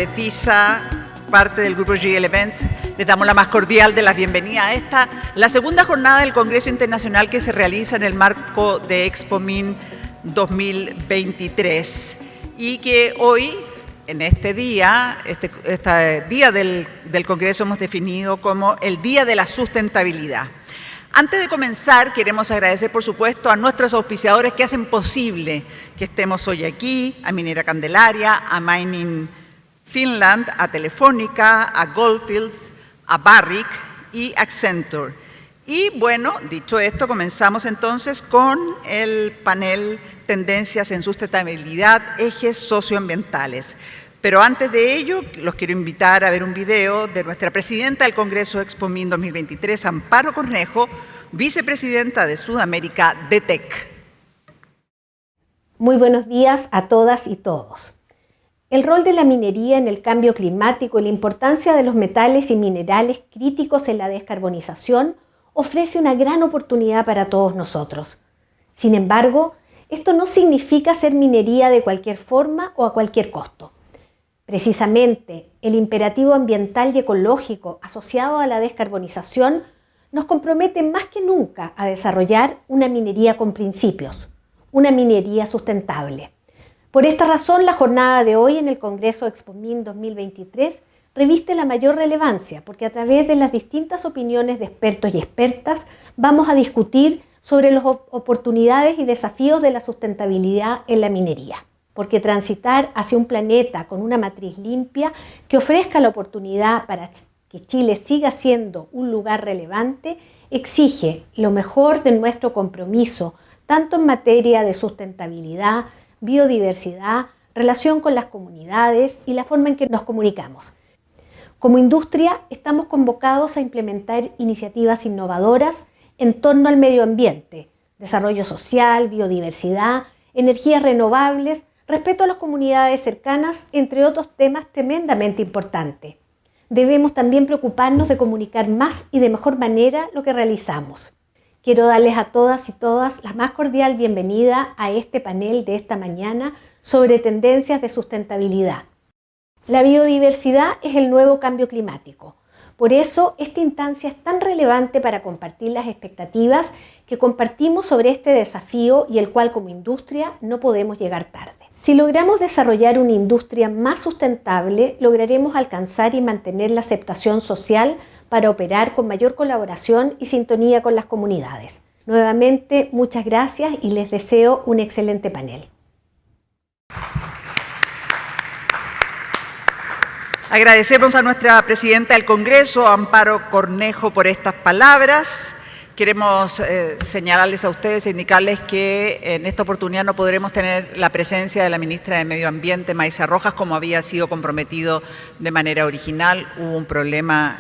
de FISA, parte del grupo GL Events, les damos la más cordial de las bienvenidas a esta, la segunda jornada del Congreso Internacional que se realiza en el marco de ExpoMin 2023 y que hoy, en este día, del Congreso hemos definido como el Día de la Sustentabilidad. Antes de comenzar, queremos agradecer, por supuesto, a nuestros auspiciadores que hacen posible que estemos hoy aquí, a Minera Candelaria, a Mining Finland, a Telefónica, a Goldfields, a Barrick y Accenture. Y bueno, dicho esto, comenzamos entonces con el panel Tendencias en Sustentabilidad, Ejes Socioambientales. Pero antes de ello, los quiero invitar a ver un video de nuestra presidenta del Congreso ExpoMin 2023, Amparo Cornejo, vicepresidenta de Sudamérica de TEC. Muy buenos días a todas y todos. El rol de la minería en el cambio climático y la importancia de los metales y minerales críticos en la descarbonización ofrece una gran oportunidad para todos nosotros. Sin embargo, esto no significa hacer minería de cualquier forma o a cualquier costo. Precisamente, el imperativo ambiental y ecológico asociado a la descarbonización nos compromete más que nunca a desarrollar una minería con principios, una minería sustentable. Por esta razón, la jornada de hoy en el Congreso ExpoMin 2023 reviste la mayor relevancia, porque a través de las distintas opiniones de expertos y expertas vamos a discutir sobre las oportunidades y desafíos de la sustentabilidad en la minería. Porque transitar hacia un planeta con una matriz limpia que ofrezca la oportunidad para que Chile siga siendo un lugar relevante exige lo mejor de nuestro compromiso, tanto en materia de sustentabilidad, biodiversidad, relación con las comunidades y la forma en que nos comunicamos. Como industria, estamos convocados a implementar iniciativas innovadoras en torno al medio ambiente, desarrollo social, biodiversidad, energías renovables, respeto a las comunidades cercanas, entre otros temas tremendamente importantes. Debemos también preocuparnos de comunicar más y de mejor manera lo que realizamos. Quiero darles a todas y todas la más cordial bienvenida a este panel de esta mañana sobre tendencias de sustentabilidad. La biodiversidad es el nuevo cambio climático. Por eso, esta instancia es tan relevante para compartir las expectativas que compartimos sobre este desafío y el cual como industria no podemos llegar tarde. Si logramos desarrollar una industria más sustentable, lograremos alcanzar y mantener la aceptación social para operar con mayor colaboración y sintonía con las comunidades. Nuevamente, muchas gracias y les deseo un excelente panel. Agradecemos a nuestra presidenta del Congreso, Amparo Cornejo, por estas palabras. Queremos señalarles a ustedes e indicarles que en esta oportunidad no podremos tener la presencia de la ministra de Medio Ambiente, Maísa Rojas, como había sido comprometido de manera original. Hubo un problema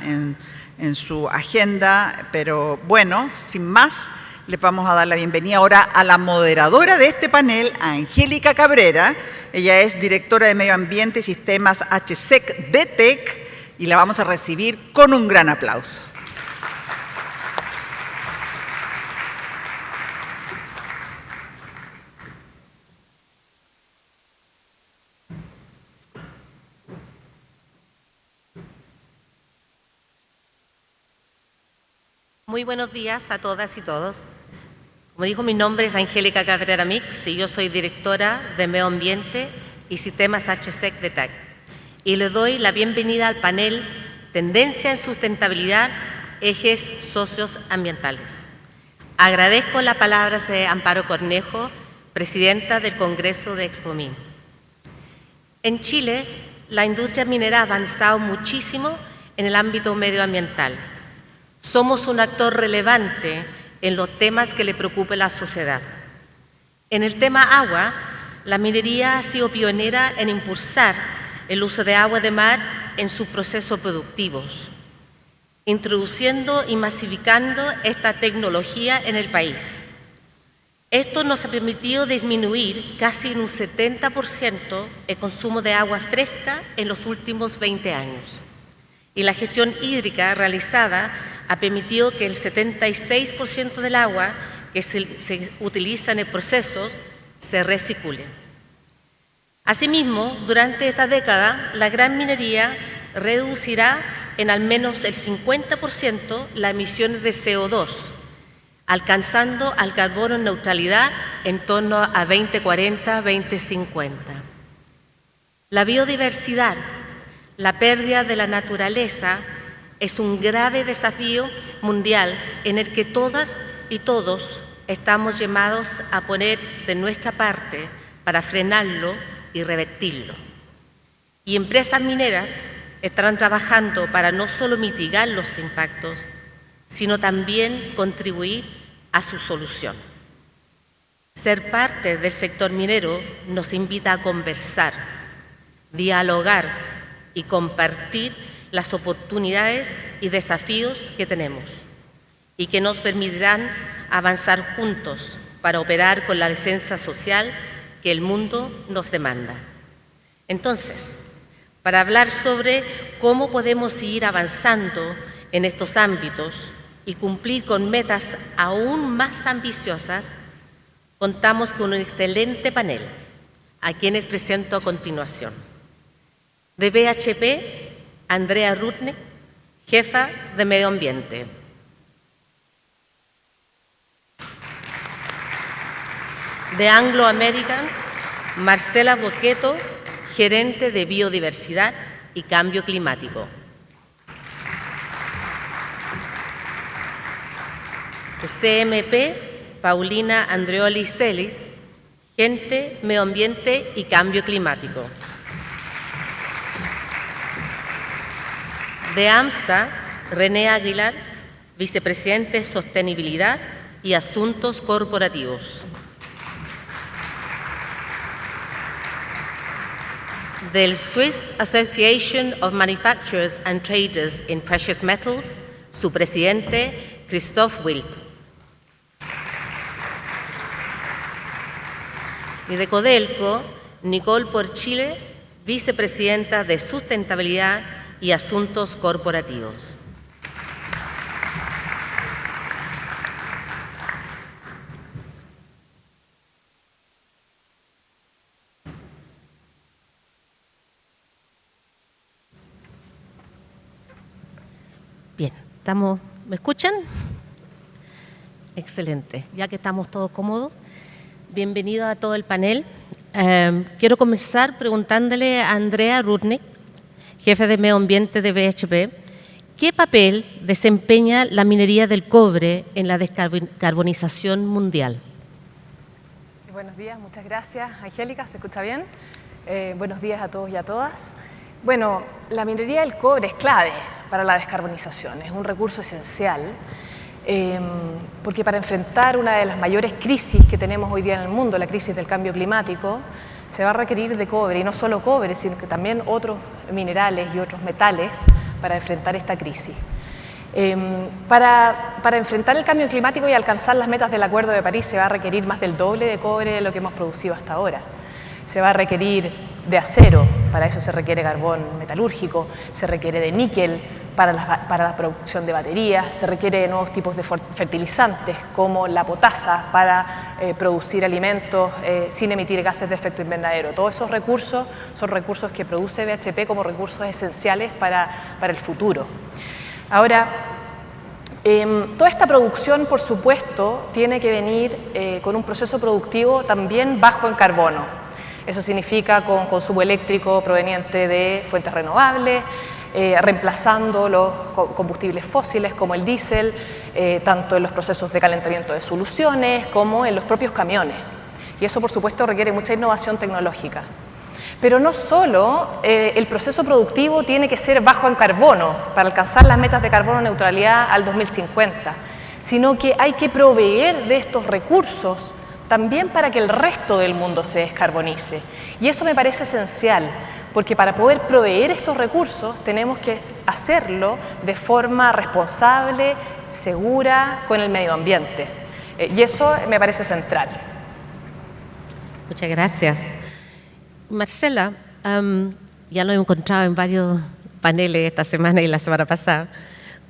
en su agenda, pero bueno, sin más, les vamos a dar la bienvenida ahora a la moderadora de este panel, a Angélica Cabrera. Ella es directora de Medio Ambiente y Sistemas HSEC de TEC y la vamos a recibir con un gran aplauso. Muy buenos días a todas y todos. Como dijo, mi nombre es Angélica Cabrera Mix y yo soy directora de Medio Ambiente y Sistemas HSEC de TEC. Y le doy la bienvenida al panel Tendencia en Sustentabilidad, Ejes Socioambientales. Agradezco las palabras de Amparo Cornejo, presidenta del Congreso de ExpoMin. En Chile, la industria minera ha avanzado muchísimo en el ámbito medioambiental. Somos un actor relevante en los temas que le preocupa a la sociedad. En el tema agua, la minería ha sido pionera en impulsar el uso de agua de mar en sus procesos productivos, introduciendo y masificando esta tecnología en el país. Esto nos ha permitido disminuir casi en un 70% el consumo de agua fresca en los últimos 20 años. Y la gestión hídrica realizada ha permitido que el 76% del agua que se utiliza en el proceso se recicule. Asimismo, durante esta década, la gran minería reducirá en al menos el 50% las emisiones de CO2, alcanzando al carbono neutralidad en torno a 2040-2050. La biodiversidad, la pérdida de la naturaleza, es un grave desafío mundial en el que todas y todos estamos llamados a poner de nuestra parte para frenarlo y revertirlo. Y empresas mineras estarán trabajando para no solo mitigar los impactos, sino también contribuir a su solución. Ser parte del sector minero nos invita a conversar, dialogar y compartir las oportunidades y desafíos que tenemos y que nos permitirán avanzar juntos para operar con la licencia social que el mundo nos demanda. Entonces, para hablar sobre cómo podemos seguir avanzando en estos ámbitos y cumplir con metas aún más ambiciosas, contamos con un excelente panel, a quienes presento a continuación. De BHP, Andrea Rudnick, jefa de Medio Ambiente. De Anglo American, Marcela Boqueto, gerente de Biodiversidad y Cambio Climático. De CMP, Paulina Andreoli Celis, gerente Medio Ambiente y Cambio Climático. De AMSA, René Aguilar, vicepresidente de Sostenibilidad y Asuntos Corporativos. Del Swiss Association of Manufacturers and Traders in Precious Metals, su presidente, Christoph Wild. Y de Codelco, Nicole Porchile, vicepresidenta de Sustentabilidad y Asuntos Corporativos. Bien, ¿me escuchan? Excelente, ya que estamos todos cómodos. Bienvenido a todo el panel. Quiero comenzar preguntándole a Andrea Rudnick, jefe de Medio Ambiente de BHP, ¿qué papel desempeña la minería del cobre en la descarbonización mundial? Buenos días, muchas gracias. Angélica, ¿se escucha bien? Buenos días a todos y a todas. Bueno, la minería del cobre es clave para la descarbonización, es un recurso esencial, porque para enfrentar una de las mayores crisis que tenemos hoy día en el mundo, la crisis del cambio climático, se va a requerir de cobre, y no solo cobre, sino que también otros minerales y otros metales para enfrentar esta crisis. Para enfrentar el cambio climático y alcanzar las metas del Acuerdo de París se va a requerir más del doble de cobre de lo que hemos producido hasta ahora. Se va a requerir de acero, para eso se requiere carbón metalúrgico, se requiere de níquel para la producción de baterías, se requiere de nuevos tipos de fertilizantes como la potasa para producir alimentos sin emitir gases de efecto invernadero. Todos esos recursos son recursos que produce BHP como recursos esenciales para el futuro. Ahora, toda esta producción, por supuesto, tiene que venir con un proceso productivo también bajo en carbono. Eso significa con consumo eléctrico proveniente de fuentes renovables, reemplazando los combustibles fósiles como el diésel, tanto en los procesos de calentamiento de soluciones como en los propios camiones. Y eso, por supuesto, requiere mucha innovación tecnológica. Pero no solo el proceso productivo tiene que ser bajo en carbono para alcanzar las metas de carbono neutralidad al 2050, sino que hay que proveer de estos recursos también para que el resto del mundo se descarbonice. Y eso me parece esencial, porque para poder proveer estos recursos tenemos que hacerlo de forma responsable, segura, con el medio ambiente. Y eso me parece central. Muchas gracias. Marcela, ya lo he encontrado en varios paneles esta semana y la semana pasada.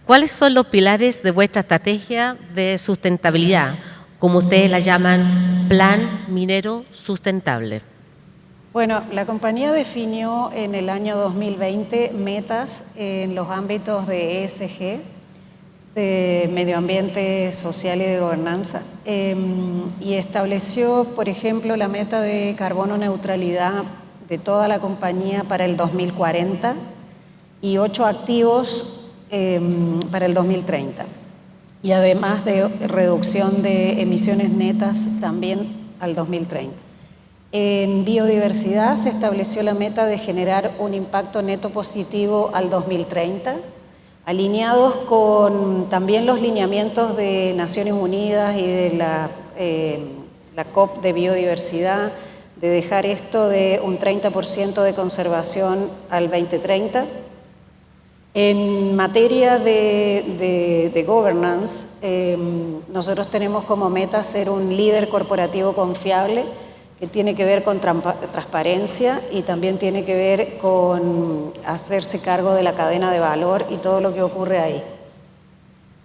¿Cuáles son los pilares de vuestra estrategia de sustentabilidad, como ustedes la llaman, Plan Minero Sustentable? Bueno, la compañía definió en el año 2020 metas en los ámbitos de ESG, de medio ambiente, social y de gobernanza, y estableció, por ejemplo, la meta de carbono neutralidad de toda la compañía para el 2040 y 8 activos para el 2030. Y además de reducción de emisiones netas también al 2030. En biodiversidad se estableció la meta de generar un impacto neto positivo al 2030, alineados con también los lineamientos de Naciones Unidas y de la COP de biodiversidad, de dejar esto de un 30% de conservación al 2030. En materia de governance, nosotros tenemos como meta ser un líder corporativo confiable, que tiene que ver con transparencia y también tiene que ver con hacerse cargo de la cadena de valor y todo lo que ocurre ahí.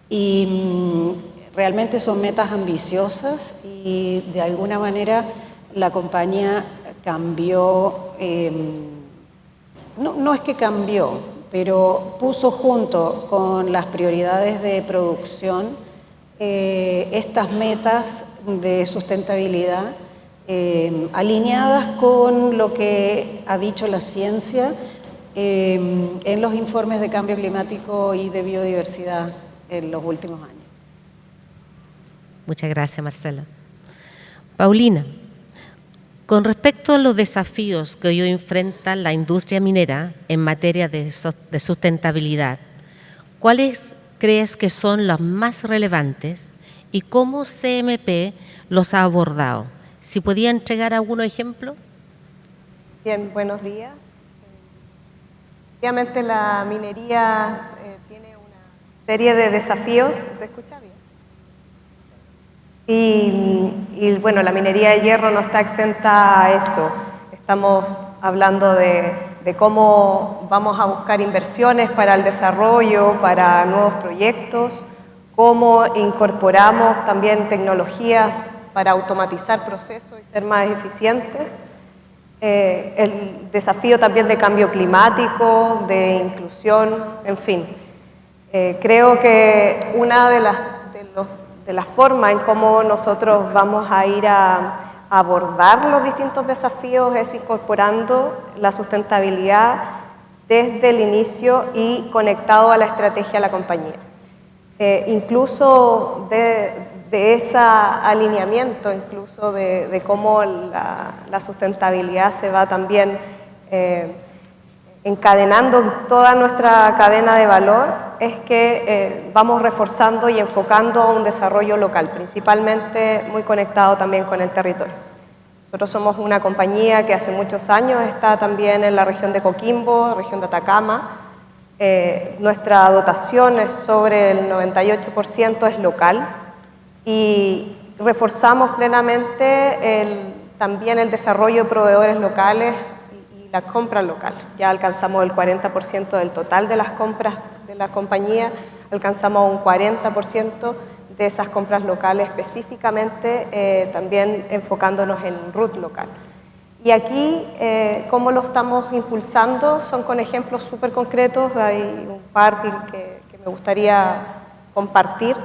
Y realmente son metas ambiciosas y de alguna manera la compañía cambió, no es que cambió, pero puso junto con las prioridades de producción estas metas de sustentabilidad alineadas con lo que ha dicho la ciencia en los informes de cambio climático y de biodiversidad en los últimos años. Muchas gracias, Marcela. Paulina, con respecto a los desafíos que hoy enfrenta la industria minera en materia de sustentabilidad, ¿cuáles crees que son los más relevantes y cómo CMP los ha abordado? Si podía entregar algunos ejemplos. Bien, buenos días. Obviamente la minería tiene una serie de desafíos. ¿Se escucha bien? Y bueno, la minería de hierro no está exenta a eso. Estamos hablando de cómo vamos a buscar inversiones para el desarrollo, para nuevos proyectos, cómo incorporamos también tecnologías para automatizar procesos y ser más eficientes. El desafío también de cambio climático, de inclusión, en fin. Creo que una de las formas en cómo nosotros vamos a ir a abordar los distintos desafíos es incorporando la sustentabilidad desde el inicio y conectado a la estrategia de la compañía. Incluso de ese alineamiento, incluso de cómo la sustentabilidad se va también encadenando toda nuestra cadena de valor, es que vamos reforzando y enfocando a un desarrollo local, principalmente muy conectado también con el territorio. Nosotros somos una compañía que hace muchos años está también en la región de Coquimbo, región de Atacama. Nuestra dotación es sobre el 98% es local. Y reforzamos plenamente también el desarrollo de proveedores locales y la compra local. Ya alcanzamos el 40% del total de las compras de la compañía, alcanzamos un 40% de esas compras locales específicamente, también enfocándonos en RUT local. Y aquí, cómo lo estamos impulsando, son con ejemplos súper concretos, hay un par que me gustaría compartir.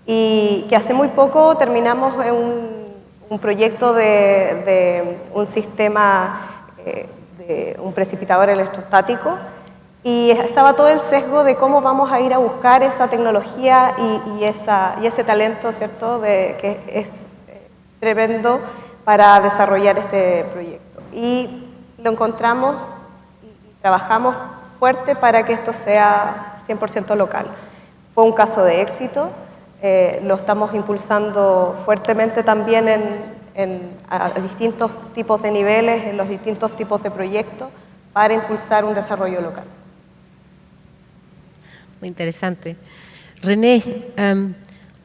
Y que hace muy poco terminamos un proyecto de un sistema, de un precipitador electrostático, y estaba todo el sesgo de cómo vamos a ir a buscar esa tecnología y ese talento, ¿cierto?, que es tremendo para desarrollar este proyecto. Y lo encontramos y trabajamos fuerte para que esto sea 100% local. Fue un caso de éxito. Lo estamos impulsando fuertemente también a distintos tipos de niveles, en los distintos tipos de proyectos, para impulsar un desarrollo local. Muy interesante. René,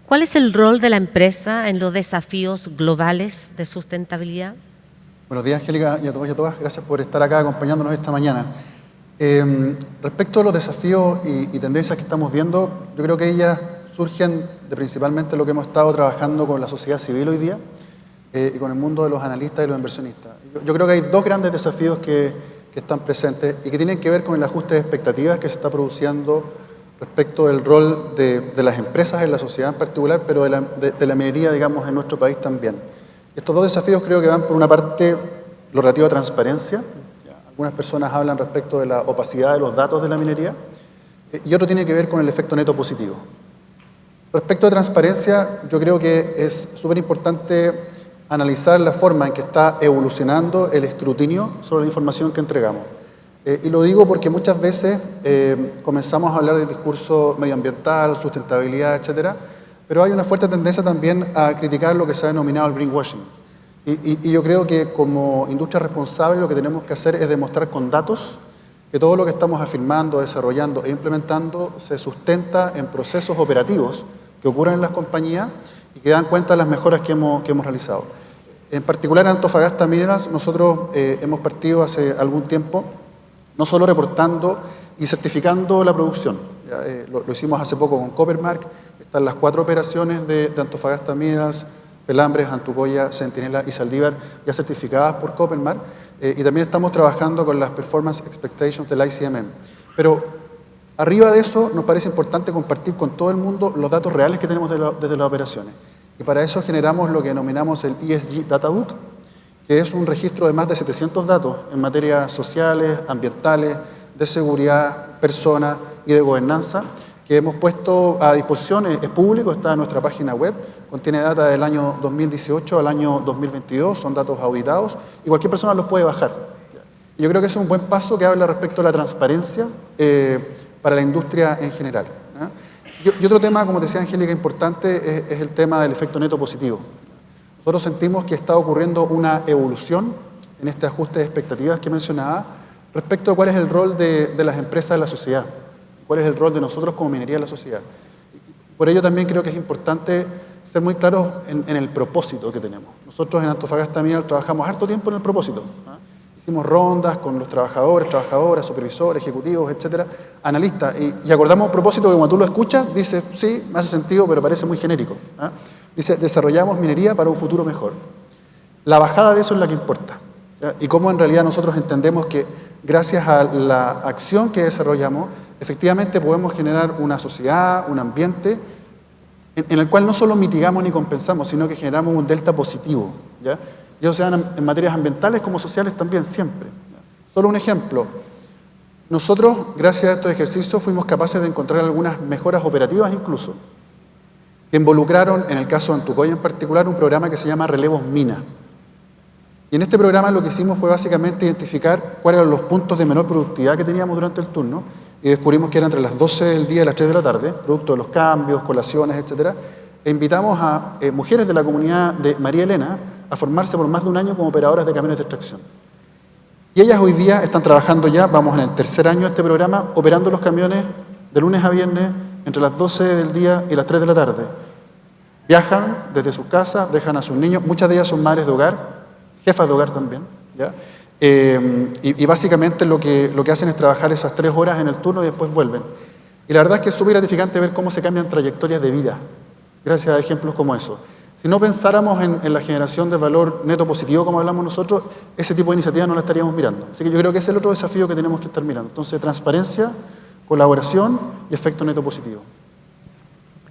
¿cuál es el rol de la empresa en los desafíos globales de sustentabilidad? Buenos días, Angélica, y a todos y a todas. Gracias por estar acá acompañándonos esta mañana. Respecto a los desafíos y tendencias que estamos viendo, yo creo que ellas surgen de principalmente lo que hemos estado trabajando con la sociedad civil hoy día, y con el mundo de los analistas y los inversionistas. Yo creo que hay dos grandes desafíos que están presentes y que tienen que ver con el ajuste de expectativas que se está produciendo respecto del rol de las empresas en la sociedad en particular, pero de la minería, digamos, en nuestro país también. Estos dos desafíos creo que van por una parte lo relativo a transparencia. Algunas personas hablan respecto de la opacidad de los datos de la minería y otro tiene que ver con el efecto neto positivo. Respecto a transparencia, yo creo que es súper importante analizar la forma en que está evolucionando el escrutinio sobre la información que entregamos. Y lo digo porque muchas veces comenzamos a hablar del discurso medioambiental, sustentabilidad, etcétera, pero hay una fuerte tendencia también a criticar lo que se ha denominado el greenwashing. Y yo creo que como industria responsable lo que tenemos que hacer es demostrar con datos que todo lo que estamos afirmando, desarrollando e implementando se sustenta en procesos operativos que ocurren en las compañías y que dan cuenta de las mejoras que hemos realizado. En particular en Antofagasta Minerals nosotros hemos partido hace algún tiempo no solo reportando y certificando la producción. Lo hicimos hace poco con Coppermark, están las 4 operaciones de Antofagasta Minerals, Pelambres, Antucoya, Centinela y Saldívar ya certificadas por Coppermark, y también estamos trabajando con las Performance Expectations del ICMM. Pero arriba de eso nos parece importante compartir con todo el mundo los datos reales que tenemos desde las operaciones. Y para eso generamos lo que denominamos el ESG Databook, que es un registro de más de 700 datos en materias sociales, ambientales, de seguridad, personas y de gobernanza, que hemos puesto a disposición, es público, está en nuestra página web, contiene data del año 2018 al año 2022, son datos auditados, y cualquier persona los puede bajar. Yo creo que ese es un buen paso que habla respecto a la transparencia para la industria en general. Y otro tema, como decía Angélica, importante es el tema del efecto neto positivo. Nosotros sentimos que está ocurriendo una evolución en este ajuste de expectativas que mencionaba respecto a cuál es el rol de las empresas en la sociedad, cuál es el rol de nosotros como minería en la sociedad. Por ello también creo que es importante ser muy claros en el propósito que tenemos. Nosotros en Antofagasta Mineral trabajamos harto tiempo en el propósito. Hicimos rondas con los trabajadores, trabajadoras, supervisores, ejecutivos, etcétera, analistas, y acordamos un propósito que cuando tú lo escuchas, dice, sí, me hace sentido, pero parece muy genérico. Dice, desarrollamos minería para un futuro mejor. La bajada de eso es la que importa. Y cómo en realidad nosotros entendemos que gracias a la acción que desarrollamos, efectivamente podemos generar una sociedad, un ambiente en el cual no solo mitigamos ni compensamos, sino que generamos un delta positivo. ¿Ya? Y eso se da en materias ambientales como sociales también, siempre. Solo un ejemplo. Nosotros, gracias a estos ejercicios, fuimos capaces de encontrar algunas mejoras operativas incluso, que involucraron, en el caso de Antucoya en particular, un programa que se llama Relevos Mina. Y en este programa lo que hicimos fue básicamente identificar cuáles eran los puntos de menor productividad que teníamos durante el turno, y descubrimos que era entre las 12 del día y las 3 de la tarde, producto de los cambios, colaciones, etcétera, e invitamos a mujeres de la comunidad de María Elena a formarse por más de un año como operadoras de camiones de extracción. Y ellas hoy día están trabajando ya, vamos en el 3er año de este programa, operando los camiones de lunes a viernes entre las 12 del día y las 3 de la tarde. Viajan desde sus casas, dejan a sus niños, muchas de ellas son madres de hogar, jefas de hogar también, ¿ya? Y básicamente lo que hacen es trabajar esas 3 horas en el turno y después vuelven. Y la verdad es que es súper gratificante ver cómo se cambian trayectorias de vida, gracias a ejemplos como eso. Si no pensáramos en la generación de valor neto positivo, como hablamos nosotros, ese tipo de iniciativas no la estaríamos mirando. Así que yo creo que ese es el otro desafío que tenemos que estar mirando. Entonces, transparencia, colaboración y efecto neto positivo.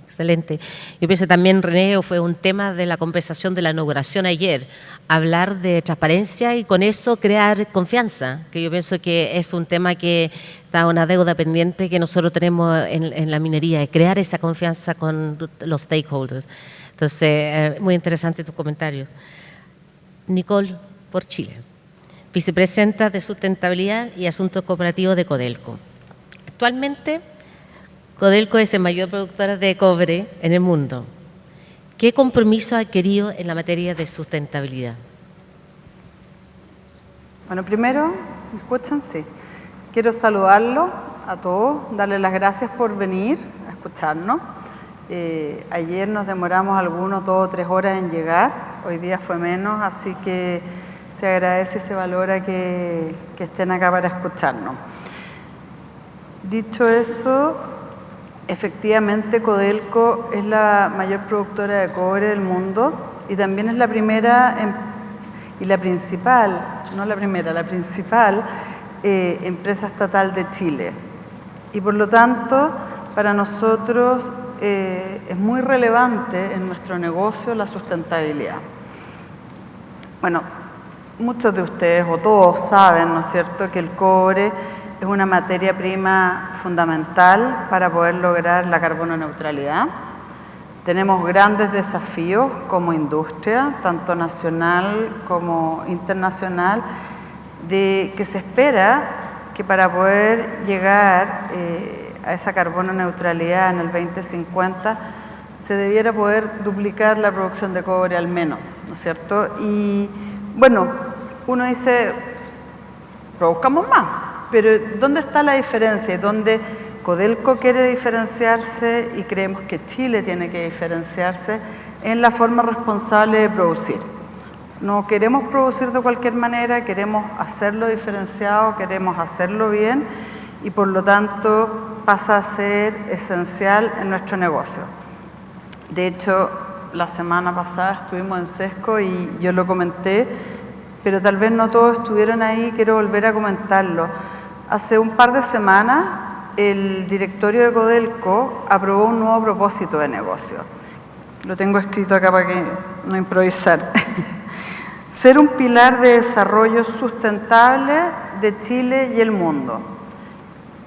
Excelente. Yo pienso también, René, fue un tema de la conversación de la inauguración ayer, hablar de transparencia y con eso crear confianza, que yo pienso que es un tema que está una deuda pendiente que nosotros tenemos en la minería, de crear esa confianza con los stakeholders. Entonces, muy interesante tus comentarios. Nicole, por Chile, vicepresidenta de Sustentabilidad y Asuntos Cooperativos de Codelco. Actualmente, Codelco es el mayor productor de cobre en el mundo. ¿Qué compromiso ha adquirido en la materia de sustentabilidad? Bueno, primero, ¿me escuchan? Sí. Quiero saludarlos a todos, darles las gracias por venir a escucharnos. Ayer nos demoramos algunos 2 o 3 horas en llegar, hoy día fue menos, así que se agradece y se valora que estén acá para escucharnos. Dicho eso, Efectivamente, Codelco es la mayor productora de cobre del mundo y también es la primera y la principal, no la primera, la principal empresa estatal de Chile. Y por lo tanto, para nosotros es muy relevante en nuestro negocio la sustentabilidad. Bueno, muchos de ustedes o todos saben, ¿no es cierto?, que el cobre es una materia prima fundamental para poder lograr la carbono neutralidad. Tenemos grandes desafíos como industria, tanto nacional como internacional, de que se espera que para poder llegar a esa carbono neutralidad en el 2050 se debiera poder duplicar la producción de cobre al menos, ¿no es cierto? Y bueno, uno dice, produzcamos más, pero ¿dónde está la diferencia? ¿Dónde Codelco quiere diferenciarse y creemos que Chile tiene que diferenciarse? En la forma responsable de producir. No queremos producir de cualquier manera, queremos hacerlo diferenciado, queremos hacerlo bien y por lo tanto pasa a ser esencial en nuestro negocio. De hecho, la semana pasada estuvimos en Sesco y yo lo comenté, pero tal vez no todos estuvieron ahí, quiero volver a comentarlo. Hace un par de semanas el directorio de Codelco aprobó un nuevo propósito de negocio. Lo tengo escrito acá para que no improvisar. Ser un pilar de desarrollo sustentable de Chile y el mundo.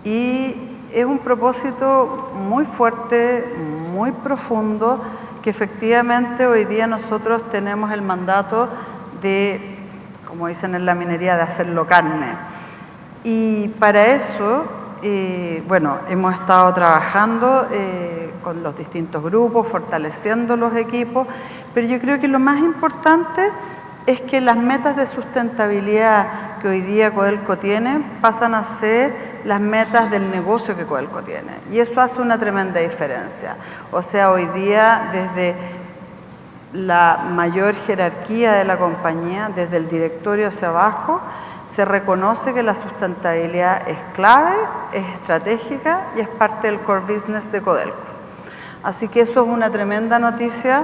Y es un propósito muy fuerte, muy profundo, que efectivamente hoy día nosotros tenemos el mandato de, como dicen en la minería, de hacerlo carne. Y para eso, bueno, hemos estado trabajando con los distintos grupos, fortaleciendo los equipos, pero yo creo que lo más importante es que las metas de sustentabilidad que hoy día Codelco tiene pasan a ser las metas del negocio que Codelco tiene. Y eso hace una tremenda diferencia. O sea, hoy día desde la mayor jerarquía de la compañía, desde el directorio hacia abajo, se reconoce que la sustentabilidad es clave, es estratégica y es parte del core business de Codelco. Así que eso es una tremenda noticia.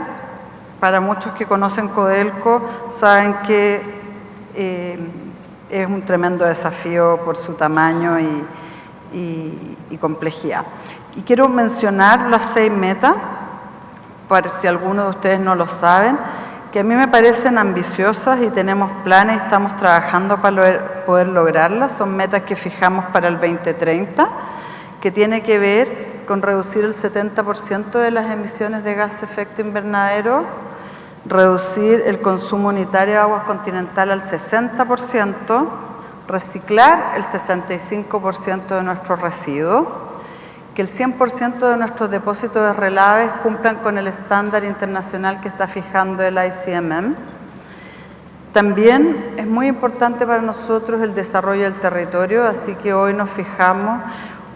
Para muchos que conocen Codelco, saben que es un tremendo desafío por su tamaño y complejidad. Y quiero mencionar las 6 metas, por si alguno de ustedes no lo saben, que a mí me parecen ambiciosas y tenemos planes, estamos trabajando para poder lograrlas. Son metas que fijamos para el 2030, que tiene que ver con reducir el 70% de las emisiones de gas de efecto invernadero, reducir el consumo unitario de agua continental al 60%, reciclar el 65% de nuestros residuos, que el 100% de nuestros depósitos de relaves cumplan con el estándar internacional que está fijando el ICMM. También es muy importante para nosotros el desarrollo del territorio, así que hoy nos fijamos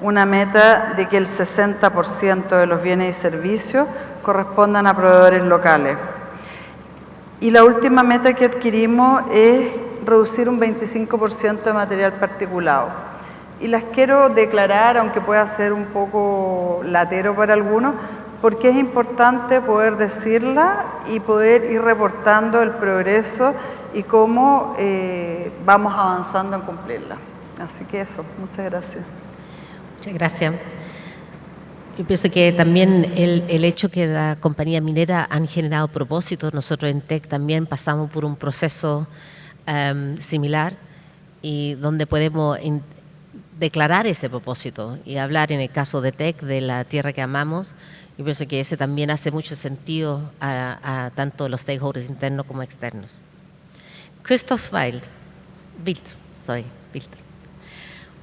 una meta de que el 60% de los bienes y servicios correspondan a proveedores locales. Y la última meta que adquirimos es reducir un 25% de material particulado. Y las quiero declarar, aunque pueda ser un poco latero para algunos, porque es importante poder decirla y poder ir reportando el progreso y cómo vamos avanzando en cumplirla. Así que eso, muchas gracias. Muchas gracias. Yo pienso que también el hecho que la compañía minera han generado propósitos, nosotros en TEC también pasamos por un proceso similar y donde podemos declarar ese propósito y hablar en el caso de TEC de la tierra que amamos. Yo pienso que ese también hace mucho sentido a tanto los stakeholders internos como externos. Christoph Wild.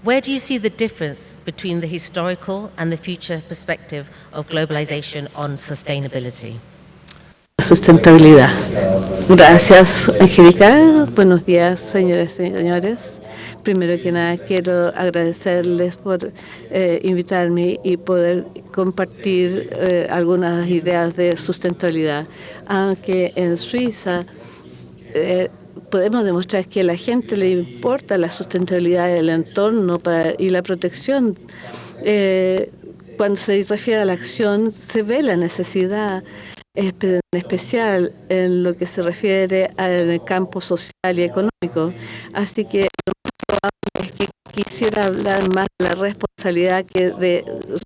Where do you see the difference between the historical and the future perspective of globalization on sustainability? Sustentabilidad. Gracias, Angélica. Buenos días, señoras y señores. Primero que nada, quiero agradecerles por invitarme y poder compartir algunas ideas de sustentabilidad. Aunque en Suiza podemos demostrar que a la gente le importa la sustentabilidad del entorno y la protección. cuando se refiere a la acción, se ve la necesidad, en especial en lo que se refiere al campo social y económico. Así que lo más probable es que quisiera hablar más de la responsabilidad que de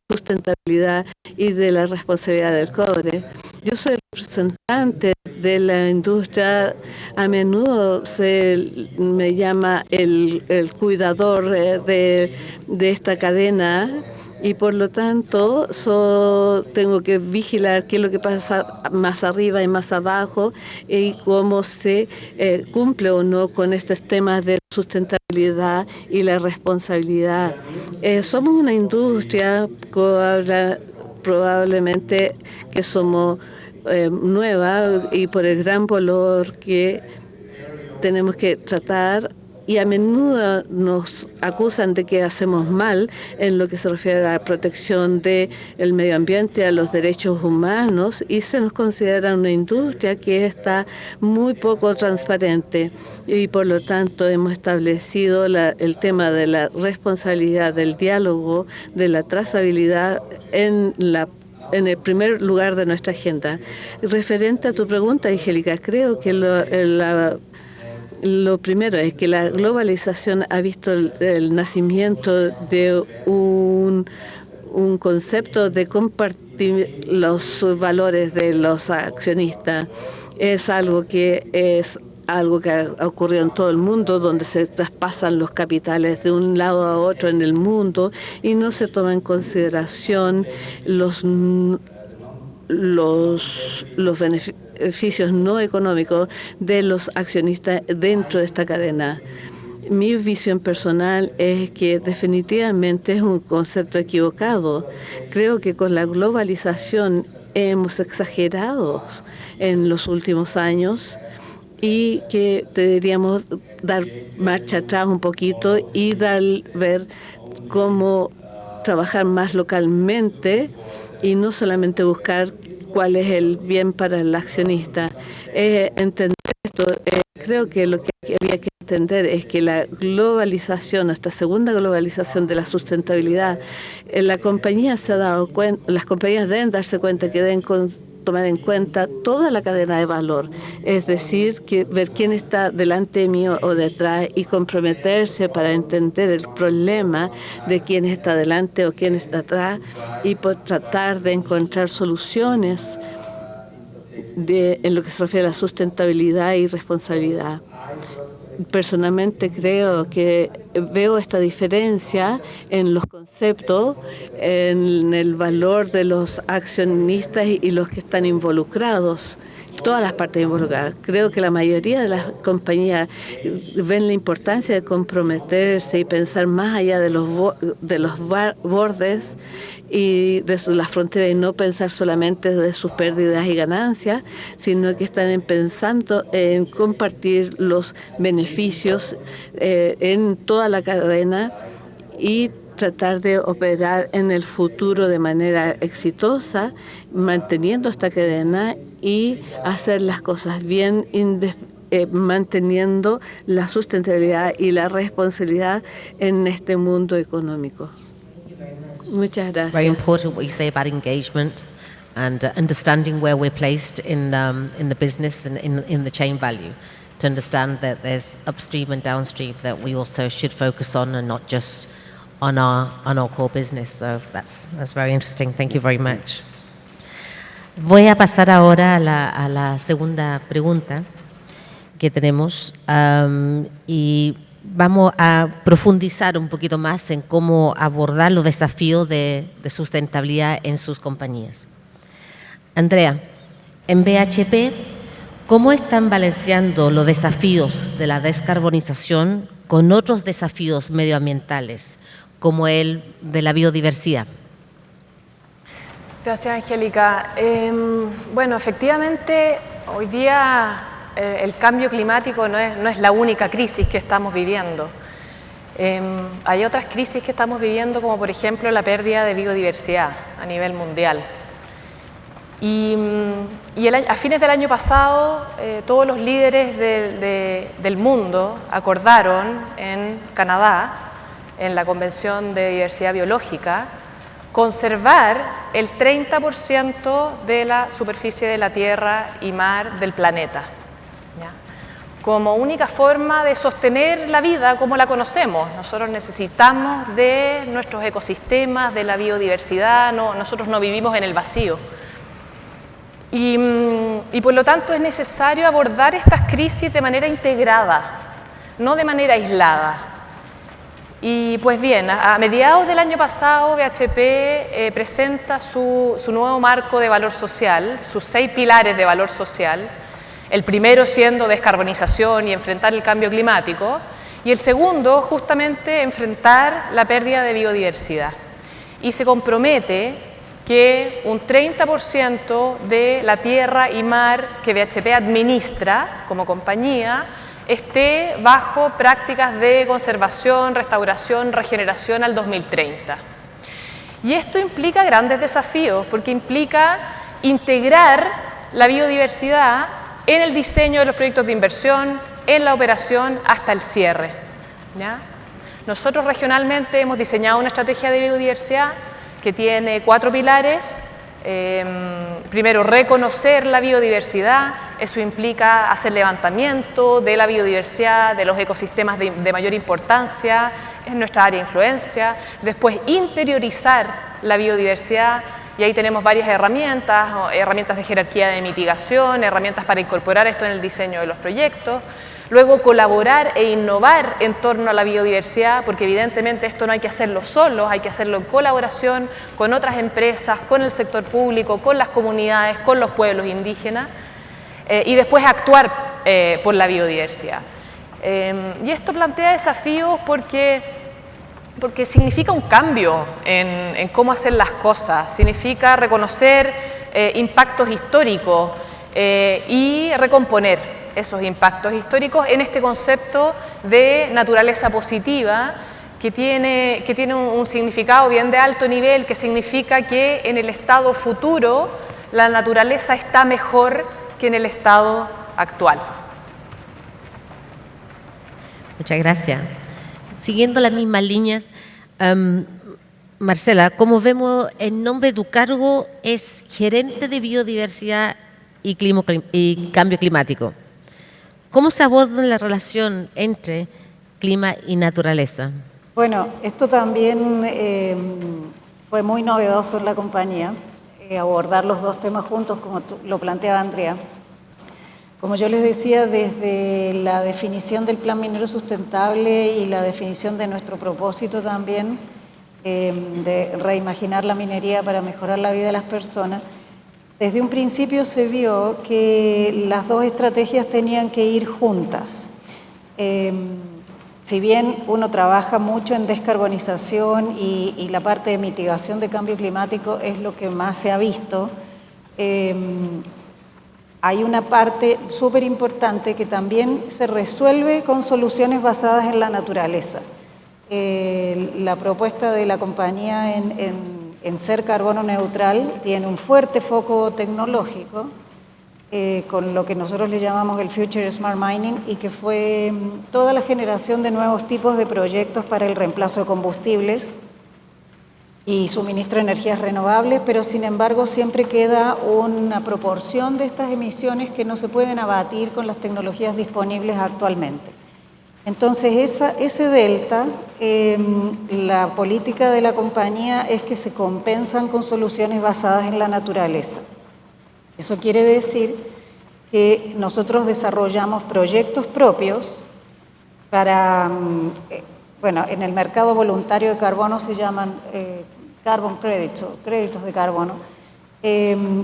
sustentabilidad y de la responsabilidad del cobre. Yo soy representante de la industria, a menudo se me llama el cuidador de esta cadena, y por lo tanto tengo que vigilar qué es lo que pasa más arriba y más abajo y cómo se cumple o no con estos temas de sustentabilidad y la responsabilidad. Somos una industria probablemente que somos nueva, y por el gran valor que tenemos que tratar, y a menudo nos acusan de que hacemos mal en lo que se refiere a la protección del medio ambiente, a los derechos humanos, y se nos considera una industria que está muy poco transparente, y por lo tanto hemos establecido el tema de la responsabilidad, del diálogo, de la trazabilidad en el primer lugar de nuestra agenda. Referente a tu pregunta, Angélica, creo que lo primero es que la globalización ha visto el nacimiento de un concepto de compartir los valores de los accionistas. Es algo que ha ocurrido en todo el mundo, donde se traspasan los capitales de un lado a otro en el mundo y no se toma en consideración los beneficios no económicos de los accionistas dentro de esta cadena. Mi visión personal es que definitivamente es un concepto equivocado. Creo que con la globalización hemos exagerado en los últimos años y que deberíamos dar marcha atrás un poquito y ver cómo trabajar más localmente y no solamente buscar cuál es el bien para el accionista. Entender esto, creo que lo que había que entender es que la globalización, esta segunda globalización de la sustentabilidad, la compañía se ha dado cuenta, las compañías deben darse cuenta que deben tomar en cuenta toda la cadena de valor, es decir, que ver quién está delante mío o detrás y comprometerse para entender el problema de quién está delante o quién está atrás y por tratar de encontrar soluciones en lo que se refiere a la sustentabilidad y responsabilidad. Personalmente creo que veo esta diferencia en los conceptos, en el valor de los accionistas y los que están involucrados, todas las partes involucradas. Creo que la mayoría de las compañías ven la importancia de comprometerse y pensar más allá de los bordes y de las fronteras, y no pensar solamente de sus pérdidas y ganancias, sino que están pensando en compartir los beneficios en toda la cadena y tratar de operar en el futuro de manera exitosa, manteniendo esta cadena y hacer las cosas bien, manteniendo la sustentabilidad y la responsabilidad en este mundo económico. Muchas gracias. Very important what you say about engagement and understanding where we're placed in the business and in the chain value, to understand that there's upstream and downstream that we also should focus on and not just on our core business. So that's very interesting. Thank you very much. Voy a pasar ahora a la segunda pregunta que tenemos y vamos a profundizar un poquito más en cómo abordar los desafíos de sustentabilidad en sus compañías. Andrea, en BHP, ¿cómo están balanceando los desafíos de la descarbonización con otros desafíos medioambientales, como el de la biodiversidad? Gracias, Angélica. Bueno, efectivamente, hoy día el cambio climático no es la única crisis que estamos viviendo. Hay otras crisis que estamos viviendo, como por ejemplo la pérdida de biodiversidad a nivel mundial. Y a fines del año pasado, todos los líderes del mundo acordaron en Canadá, en la Convención de Diversidad Biológica, conservar el 30% de la superficie de la tierra y mar del planeta, ¿ya? Como única forma de sostener la vida como la conocemos. Nosotros necesitamos de nuestros ecosistemas, de la biodiversidad, nosotros no vivimos en el vacío. Y por lo tanto es necesario abordar estas crisis de manera integrada, no de manera aislada. Y pues bien, a mediados del año pasado BHP presenta su nuevo marco de valor social, sus 6 pilares de valor social, el primero siendo descarbonización y enfrentar el cambio climático, y el segundo justamente enfrentar la pérdida de biodiversidad. Y se compromete que un 30% de la tierra y mar que BHP administra como compañía esté bajo prácticas de conservación, restauración, regeneración al 2030. Y esto implica grandes desafíos, porque implica integrar la biodiversidad en el diseño de los proyectos de inversión, en la operación hasta el cierre, ¿ya? Nosotros regionalmente hemos diseñado una estrategia de biodiversidad que tiene 4 pilares. Primero, reconocer la biodiversidad. Eso implica hacer levantamiento de la biodiversidad, de los ecosistemas de mayor importancia en nuestra área de influencia. Después, interiorizar la biodiversidad, y ahí tenemos varias herramientas de jerarquía de mitigación, herramientas para incorporar esto en el diseño de los proyectos. Luego, colaborar e innovar en torno a la biodiversidad, porque evidentemente esto no hay que hacerlo solo, hay que hacerlo en colaboración con otras empresas, con el sector público, con las comunidades, con los pueblos indígenas, y después actuar por la biodiversidad. Y esto plantea desafíos porque significa un cambio en cómo hacer las cosas, significa reconocer impactos históricos y recomponer esos impactos históricos en este concepto de naturaleza positiva que tiene un significado bien de alto nivel, que significa que en el estado futuro la naturaleza está mejor que en el estado actual. Muchas gracias. Siguiendo las mismas líneas, Marcela, como vemos, el nombre de tu cargo es gerente de biodiversidad y cambio climático. ¿Cómo se aborda la relación entre clima y naturaleza? Bueno, esto también fue muy novedoso en la compañía, abordar los 2 temas juntos, como lo planteaba Andrea. Como yo les decía, desde la definición del Plan Minero Sustentable y la definición de nuestro propósito también, de reimaginar la minería para mejorar la vida de las personas, desde un principio se vio que las 2 estrategias tenían que ir juntas. Si bien uno trabaja mucho en descarbonización y la parte de mitigación de cambio climático es lo que más se ha visto, hay una parte súper importante que también se resuelve con soluciones basadas en la naturaleza. La propuesta de la compañía en ser carbono neutral tiene un fuerte foco tecnológico, con lo que nosotros le llamamos el Future Smart Mining, y que fue toda la generación de nuevos tipos de proyectos para el reemplazo de combustibles y suministro de energías renovables, pero sin embargo siempre queda una proporción de estas emisiones que no se pueden abatir con las tecnologías disponibles actualmente. Entonces ese delta, la política de la compañía es que se compensan con soluciones basadas en la naturaleza. Eso quiere decir que nosotros desarrollamos proyectos propios para, bueno, en el mercado voluntario de carbono se llaman carbon credits o créditos de carbono,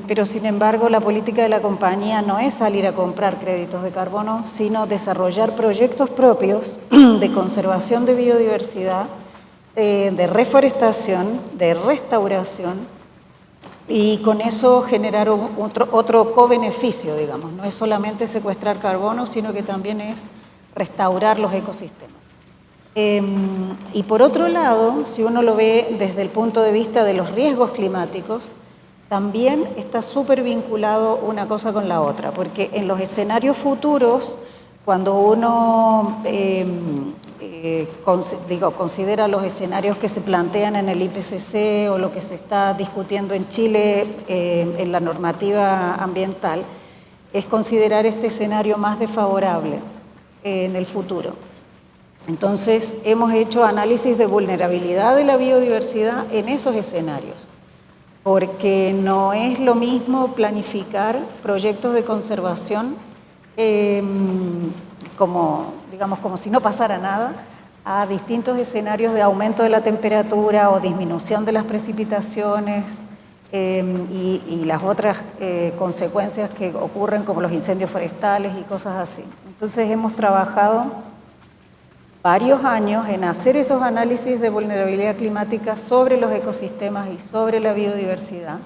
pero sin embargo la política de la compañía no es salir a comprar créditos de carbono, sino desarrollar proyectos propios de conservación de biodiversidad, de reforestación, de restauración, y con eso generar otro co-beneficio, digamos. No es solamente secuestrar carbono, sino que también es restaurar los ecosistemas. Y por otro lado, si uno lo ve desde el punto de vista de los riesgos climáticos, también está súper vinculado una cosa con la otra, porque en los escenarios futuros, cuando uno considera los escenarios que se plantean en el IPCC o lo que se está discutiendo en Chile en la normativa ambiental, es considerar este escenario más desfavorable en el futuro. Entonces, hemos hecho análisis de vulnerabilidad de la biodiversidad en esos escenarios, porque no es lo mismo planificar proyectos de conservación como si no pasara nada, a distintos escenarios de aumento de la temperatura o disminución de las precipitaciones y las otras consecuencias que ocurren, como los incendios forestales y cosas así. Entonces hemos trabajado varios años en hacer esos análisis de vulnerabilidad climática sobre los ecosistemas y sobre la biodiversidad,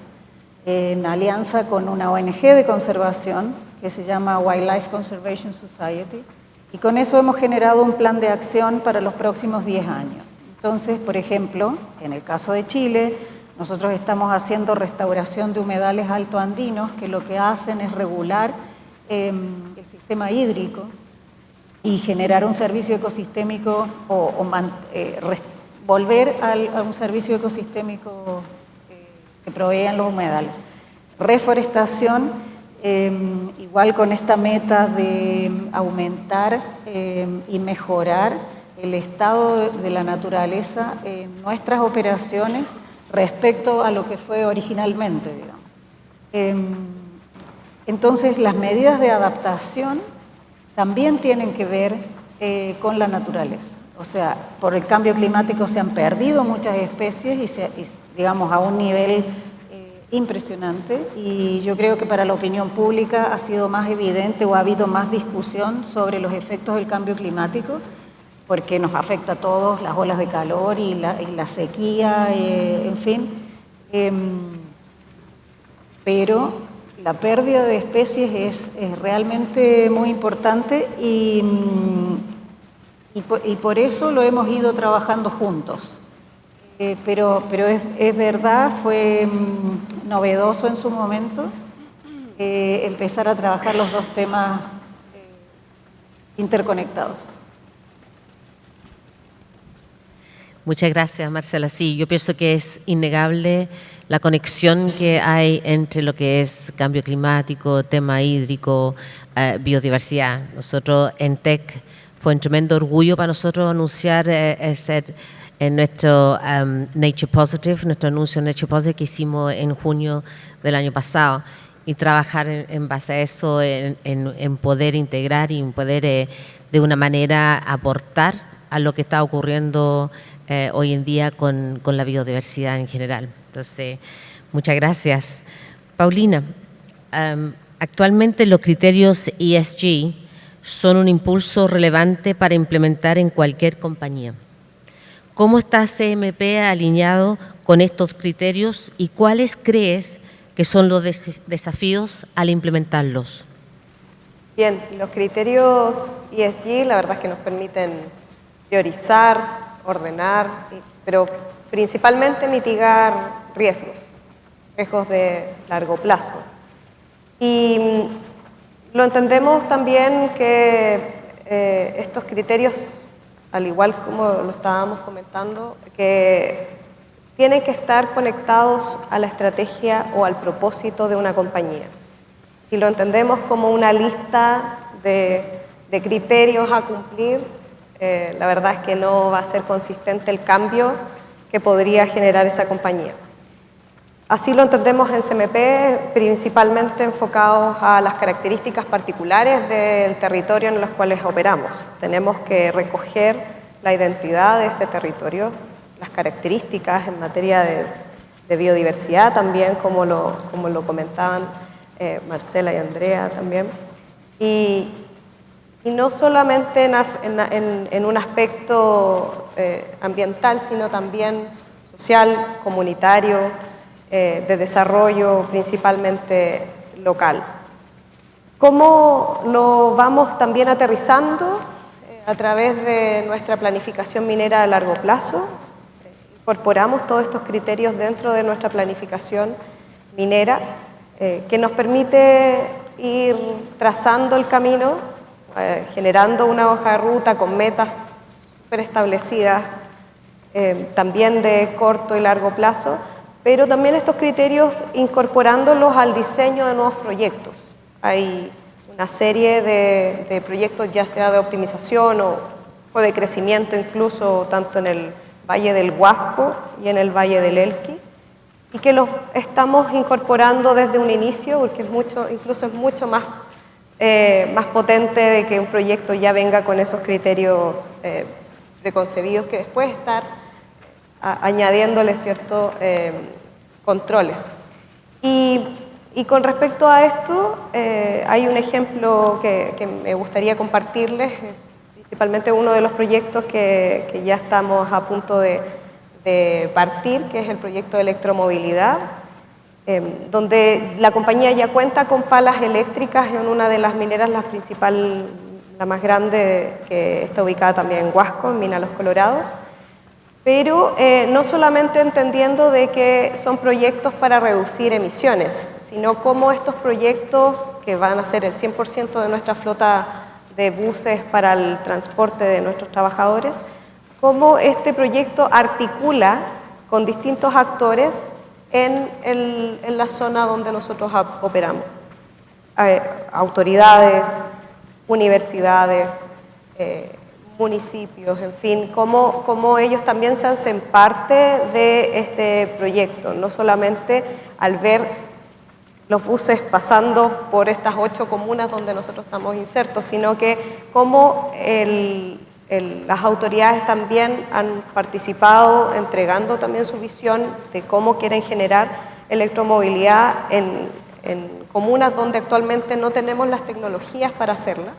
en alianza con una ONG de conservación que se llama Wildlife Conservation Society, y con eso hemos generado un plan de acción para los próximos 10 años. Entonces, por ejemplo, en el caso de Chile, nosotros estamos haciendo restauración de humedales altoandinos que lo que hacen es regular el sistema hídrico y generar un servicio ecosistémico volver a un servicio ecosistémico que provean los humedales. Reforestación, igual con esta meta de aumentar y mejorar el estado de la naturaleza en nuestras operaciones respecto a lo que fue originalmente, digamos. Entonces, las medidas de adaptación también tienen que ver con la naturaleza. O sea, por el cambio climático se han perdido muchas especies y digamos, a un nivel impresionante, y yo creo que para la opinión pública ha sido más evidente o ha habido más discusión sobre los efectos del cambio climático, porque nos afecta a todos, las olas de calor y la sequía, en fin. Pero la pérdida de especies es realmente muy importante y por eso lo hemos ido trabajando juntos. Pero es verdad, fue novedoso en su momento empezar a trabajar los dos temas interconectados. Muchas gracias, Marcela. Sí, yo pienso que es innegable la conexión que hay entre lo que es cambio climático, tema hídrico, biodiversidad. Nosotros en TEC fue un tremendo orgullo para nosotros anunciar en nuestro Nature Positive, nuestro anuncio Nature Positive que hicimos en junio del año pasado, y trabajar en base a eso, en poder integrar y en poder de una manera aportar a lo que está ocurriendo hoy en día con la biodiversidad en general. Entonces, muchas gracias. Paulina, actualmente los criterios ESG son un impulso relevante para implementar en cualquier compañía. ¿Cómo está CMP alineado con estos criterios y cuáles crees que son los desafíos al implementarlos? Bien, los criterios ESG la verdad es que nos permiten priorizar, ordenar, pero principalmente mitigar riesgos de largo plazo. Y lo entendemos también que estos criterios, al igual como lo estábamos comentando, que tienen que estar conectados a la estrategia o al propósito de una compañía. Si lo entendemos como una lista de criterios a cumplir, la verdad es que no va a ser consistente el cambio que podría generar esa compañía. Así lo entendemos en CMP, principalmente enfocados a las características particulares del territorio en los cuales operamos. Tenemos que recoger la identidad de ese territorio, las características en materia de biodiversidad también, como lo comentaban Marcela y Andrea también. Y no solamente en un aspecto ambiental, sino también social, comunitario, de desarrollo principalmente local. ¿Cómo lo vamos también aterrizando? A través de nuestra planificación minera a largo plazo. Incorporamos todos estos criterios dentro de nuestra planificación minera, que nos permite ir trazando el camino, generando una hoja de ruta con metas preestablecidas, también de corto y largo plazo, pero también estos criterios incorporándolos al diseño de nuevos proyectos. Hay una serie de proyectos, ya sea de optimización o de crecimiento incluso, tanto en el Valle del Huasco y en el Valle del Elqui, y que los estamos incorporando desde un inicio, porque incluso es mucho más potente de que un proyecto ya venga con esos criterios preconcebidos, que después estar añadiéndole ciertos controles. Y con respecto a esto, hay un ejemplo que me gustaría compartirles, principalmente uno de los proyectos que ya estamos a punto de partir, que es el proyecto de electromovilidad, donde la compañía ya cuenta con palas eléctricas en una de las mineras, la más grande, que está ubicada también en Huasco, en Mina Los Colorados, pero no solamente entendiendo de que son proyectos para reducir emisiones, sino cómo estos proyectos, que van a ser el 100% de nuestra flota de buses para el transporte de nuestros trabajadores, cómo este proyecto articula con distintos actores en la zona donde nosotros operamos. Autoridades, universidades, municipios, en fin, cómo ellos también se hacen parte de este proyecto, no solamente al ver los buses pasando por estas 8 comunas donde nosotros estamos insertos, sino que cómo las autoridades también han participado entregando también su visión de cómo quieren generar electromovilidad en comunas donde actualmente no tenemos las tecnologías para hacerla,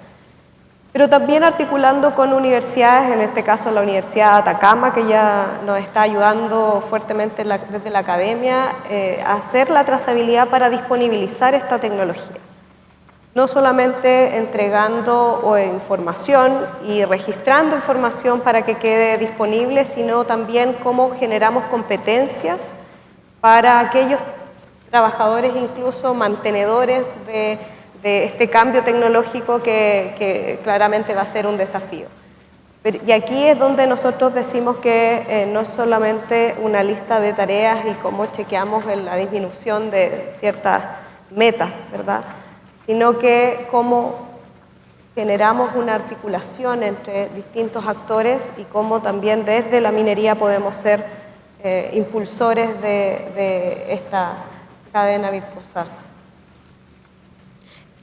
pero también articulando con universidades, en este caso la Universidad de Atacama, que ya nos está ayudando fuertemente desde la academia a hacer la trazabilidad para disponibilizar esta tecnología. No solamente entregando información y registrando información para que quede disponible, sino también cómo generamos competencias para aquellos trabajadores, incluso mantenedores de este cambio tecnológico que claramente va a ser un desafío. Y aquí es donde nosotros decimos que no es solamente una lista de tareas y cómo chequeamos la disminución de ciertas metas, ¿verdad?, sino que cómo generamos una articulación entre distintos actores y cómo también desde la minería podemos ser impulsores de esta cadena virtuosa.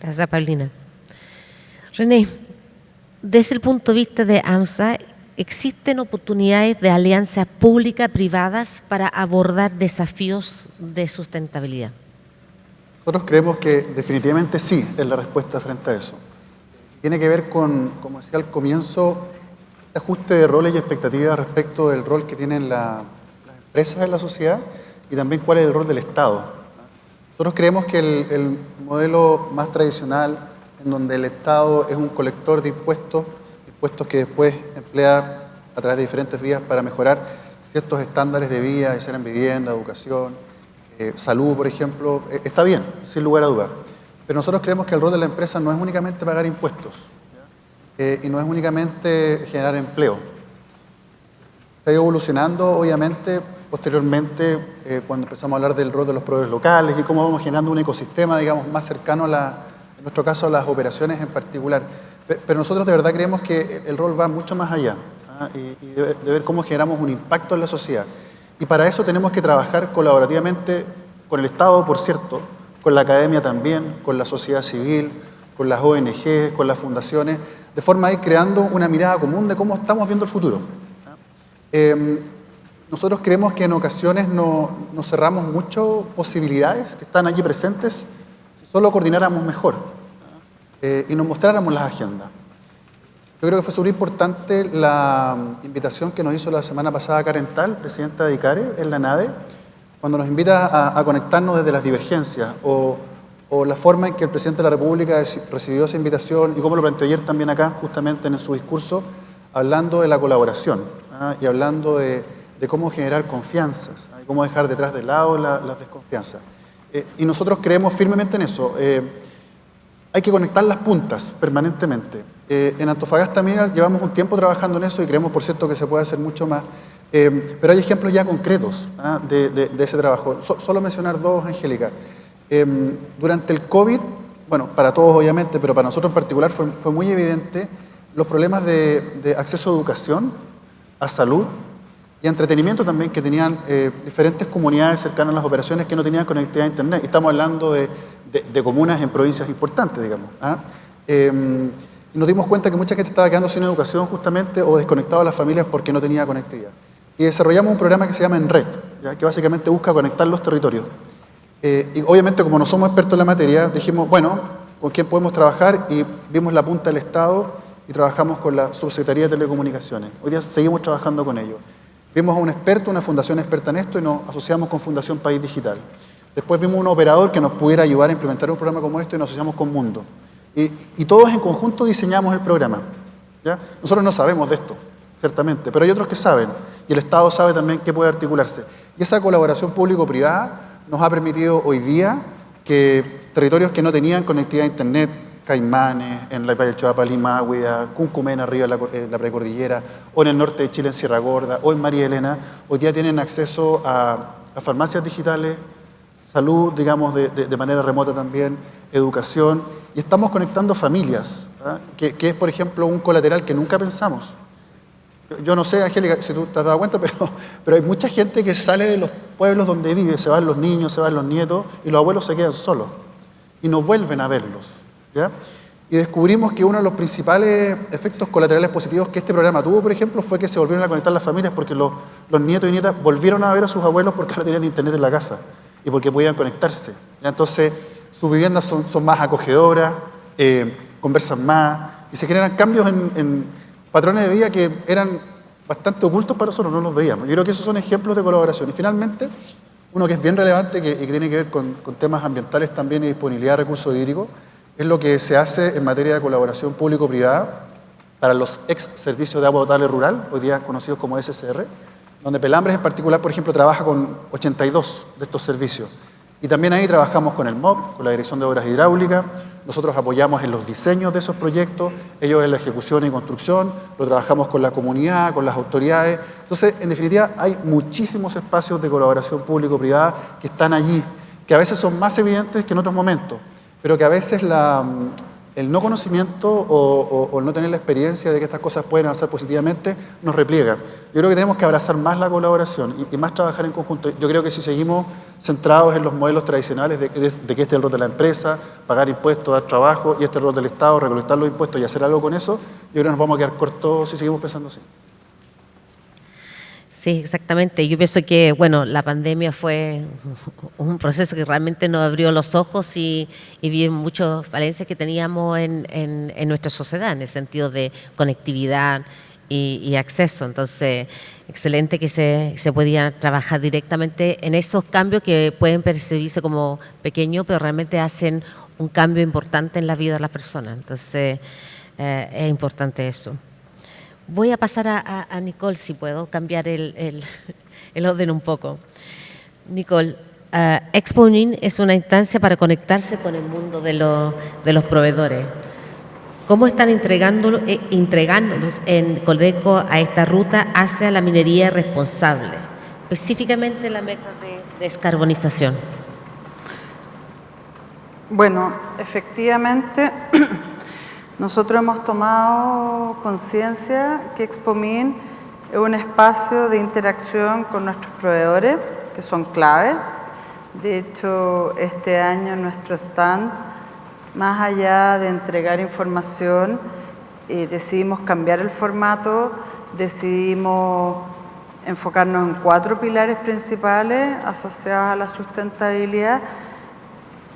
Gracias, Paulina. René, desde el punto de vista de AMSA, ¿existen oportunidades de alianzas públicas-privadas para abordar desafíos de sustentabilidad? Nosotros creemos que definitivamente sí es la respuesta frente a eso. Tiene que ver con, como decía al comienzo, este ajuste de roles y expectativas respecto del rol que tienen las empresas en la sociedad y también cuál es el rol del Estado. Nosotros creemos que el modelo más tradicional, en donde el Estado es un colector de impuestos que después emplea a través de diferentes vías para mejorar ciertos estándares de vida, ya sea en vivienda, educación, salud, por ejemplo, está bien, sin lugar a dudas. Pero nosotros creemos que el rol de la empresa no es únicamente pagar impuestos, y no es únicamente generar empleo. Se ha ido evolucionando, obviamente, posteriormente, cuando empezamos a hablar del rol de los proveedores locales y cómo vamos generando un ecosistema, digamos, más cercano en nuestro caso, a las operaciones en particular. Pero nosotros de verdad creemos que el rol va mucho más allá, y de ver cómo generamos un impacto en la sociedad. Y para eso tenemos que trabajar colaborativamente con el Estado, por cierto, con la academia también, con la sociedad civil, con las ONG, con las fundaciones, de forma de ir creando una mirada común de cómo estamos viendo el futuro. Nosotros creemos que en ocasiones nos cerramos mucho posibilidades que están allí presentes si solo coordináramos mejor y nos mostráramos las agendas. Yo creo que fue súper importante la invitación que nos hizo la semana pasada Karen Tal, presidenta de ICARE, en la NADE, cuando nos invita a conectarnos desde las divergencias o la forma en que el presidente de la República recibió esa invitación y cómo lo planteó ayer también acá, justamente en su discurso, hablando de la colaboración y hablando de cómo generar confianzas, y cómo dejar detrás de lado las desconfianzas. Y nosotros creemos firmemente en eso. Hay que conectar las puntas permanentemente. En Antofagasta Mineral llevamos un tiempo trabajando en eso y creemos, por cierto, que se puede hacer mucho más. Pero hay ejemplos ya concretos de ese trabajo. Solo mencionar dos, Angélica. Durante el COVID, bueno, para todos obviamente, pero para nosotros en particular fue muy evidente los problemas de acceso a educación, a salud y a entretenimiento también que tenían diferentes comunidades cercanas a las operaciones que no tenían conectividad a Internet. Y estamos hablando de comunas en provincias importantes, digamos. Y nos dimos cuenta que mucha gente estaba quedando sin educación justamente o desconectado a las familias porque no tenía conectividad. Y desarrollamos un programa que se llama En Red, ¿ya? Que básicamente busca conectar los territorios. Y obviamente, como no somos expertos en la materia, dijimos, bueno, ¿con quién podemos trabajar? Y vimos la punta del Estado y trabajamos con la Subsecretaría de Telecomunicaciones. Hoy día seguimos trabajando con ellos. Vimos a un experto, una fundación experta en esto, y nos asociamos con Fundación País Digital. Después vimos un operador que nos pudiera ayudar a implementar un programa como esto y nos asociamos con Mundo. Y todos en conjunto diseñamos el programa, ¿ya? Nosotros no sabemos de esto, ciertamente, pero hay otros que saben. Y el Estado sabe también qué puede articularse. Y esa colaboración público-privada nos ha permitido hoy día que territorios que no tenían conectividad a Internet, Caimanes, en la Valle del Choapa, Limagüe, Cuncumén, arriba en la precordillera, o en el norte de Chile, en Sierra Gorda, o en María Elena, hoy día tienen acceso a farmacias digitales, salud, digamos, de manera remota también, educación, y estamos conectando familias, que es, por ejemplo, un colateral que nunca pensamos. Yo no sé, Angélica, si tú te has dado cuenta, pero hay mucha gente que sale de los pueblos donde vive, se van los niños, se van los nietos, y los abuelos se quedan solos, y no vuelven a verlos, ¿ya? Y descubrimos que uno de los principales efectos colaterales positivos que este programa tuvo, por ejemplo, fue que se volvieron a conectar las familias porque los nietos y nietas volvieron a ver a sus abuelos porque ahora tenían internet en la casa y porque podían conectarse, ¿ya? Entonces, sus viviendas son más acogedoras, conversan más, y se generan cambios en patrones de vida que eran bastante ocultos para nosotros, no los veíamos. Yo creo que esos son ejemplos de colaboración. Y finalmente, uno que es bien relevante y que tiene que ver con temas ambientales también y disponibilidad de recursos hídricos, es lo que se hace en materia de colaboración público-privada para los ex servicios de agua potable rural, hoy día conocidos como SCR, donde Pelambres en particular, por ejemplo, trabaja con 82 de estos servicios. Y también ahí trabajamos con el MOP, con la Dirección de Obras Hidráulicas. Nosotros apoyamos en los diseños de esos proyectos, ellos en la ejecución y construcción, lo trabajamos con la comunidad, con las autoridades. Entonces, en definitiva, hay muchísimos espacios de colaboración público-privada que están allí, que a veces son más evidentes que en otros momentos, pero que a veces el no conocimiento o el no tener la experiencia de que estas cosas pueden avanzar positivamente nos repliega. Yo creo que tenemos que abrazar más la colaboración y más trabajar en conjunto. Yo creo que si seguimos centrados en los modelos tradicionales de que este es el rol de la empresa, pagar impuestos, dar trabajo, y este es el rol del Estado, recolectar los impuestos y hacer algo con eso, yo creo que nos vamos a quedar cortos si seguimos pensando así. Sí, exactamente. Yo pienso que, bueno, la pandemia fue un proceso que realmente nos abrió los ojos y vi muchas falencias que teníamos en nuestra sociedad, en el sentido de conectividad y acceso. Entonces, excelente que se podía trabajar directamente en esos cambios que pueden percibirse como pequeños, pero realmente hacen un cambio importante en la vida de las personas. Entonces, es importante eso. Voy a pasar a Nicole, si puedo cambiar el orden un poco. Nicole, Expomin es una instancia para conectarse con el mundo de los proveedores. ¿Cómo están entregándonos en Codelco a esta ruta hacia la minería responsable, específicamente la meta de descarbonización? Bueno, efectivamente, nosotros hemos tomado conciencia que Expomin es un espacio de interacción con nuestros proveedores, que son clave. De hecho, este año nuestro stand, más allá de entregar información, decidimos cambiar el formato, decidimos enfocarnos en 4 pilares principales asociados a la sustentabilidad,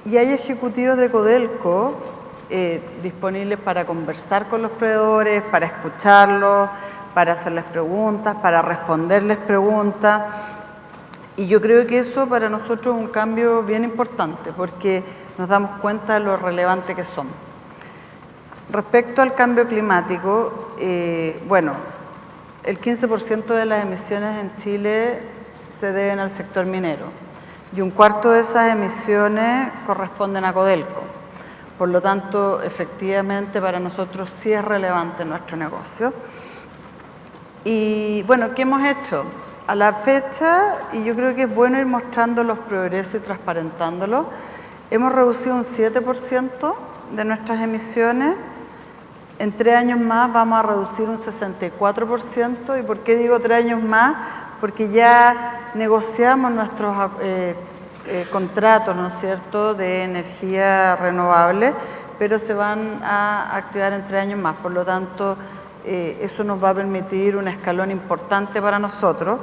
y hay ejecutivos de Codelco disponibles para conversar con los proveedores, para escucharlos, para hacerles preguntas, para responderles preguntas. Y yo creo que eso para nosotros es un cambio bien importante, porque nos damos cuenta de lo relevante que son. Respecto al cambio climático, bueno, el 15% de las emisiones en Chile se deben al sector minero, y 1/4 de esas emisiones corresponden a Codelco. Por lo tanto, efectivamente, para nosotros sí es relevante nuestro negocio. Y bueno, ¿qué hemos hecho? A la fecha, y yo creo que es bueno ir mostrando los progresos y transparentándolos, hemos reducido un 7% de nuestras emisiones. En 3 años más vamos a reducir un 64%. ¿Y por qué digo 3 años más? Porque ya negociamos nuestros contratos, ¿no es cierto?, de energía renovable, pero se van a activar en 3 años más. Por lo tanto, eso nos va a permitir un escalón importante para nosotros.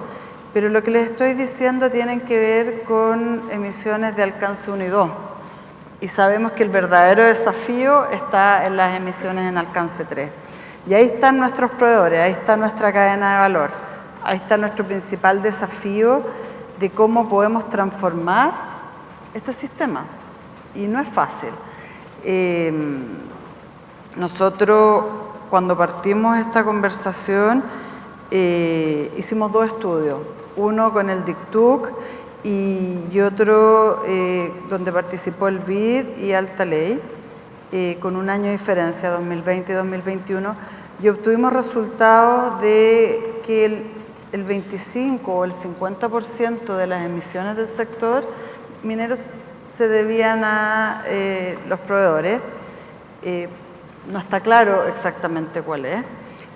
Pero lo que les estoy diciendo tiene que ver con emisiones de alcance 1 y 2. Y sabemos que el verdadero desafío está en las emisiones en alcance 3. Y ahí están nuestros proveedores, ahí está nuestra cadena de valor, ahí está nuestro principal desafío de cómo podemos transformar este sistema. Y no es fácil. Nosotros, cuando partimos esta conversación, hicimos 2 estudios. Uno con el DICTUC y otro donde participó el BID y Alta Ley, con un año de diferencia, 2020 y 2021, y obtuvimos resultados de que el 25 o el 50% de las emisiones del sector minero se debían a los proveedores. No está claro exactamente cuál es.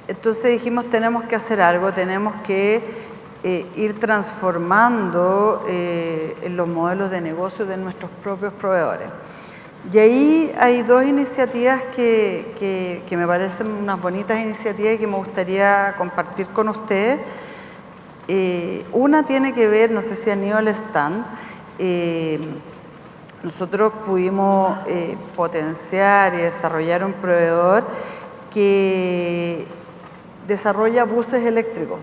Entonces dijimos, tenemos que hacer algo, tenemos que ir transformando en los modelos de negocio de nuestros propios proveedores. Y ahí hay 2 iniciativas que me parecen unas bonitas iniciativas y que me gustaría compartir con ustedes. Una tiene que ver, no sé si han ido al stand, nosotros pudimos potenciar y desarrollar un proveedor que desarrolla buses eléctricos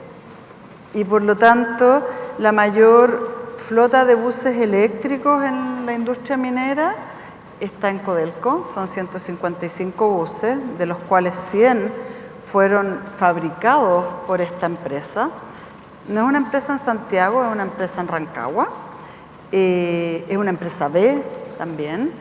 y por lo tanto la mayor flota de buses eléctricos en la industria minera está en Codelco. Son 155 buses, de los cuales 100 fueron fabricados por esta empresa. No es una empresa en Santiago, es una empresa en Rancagua, es una empresa B también,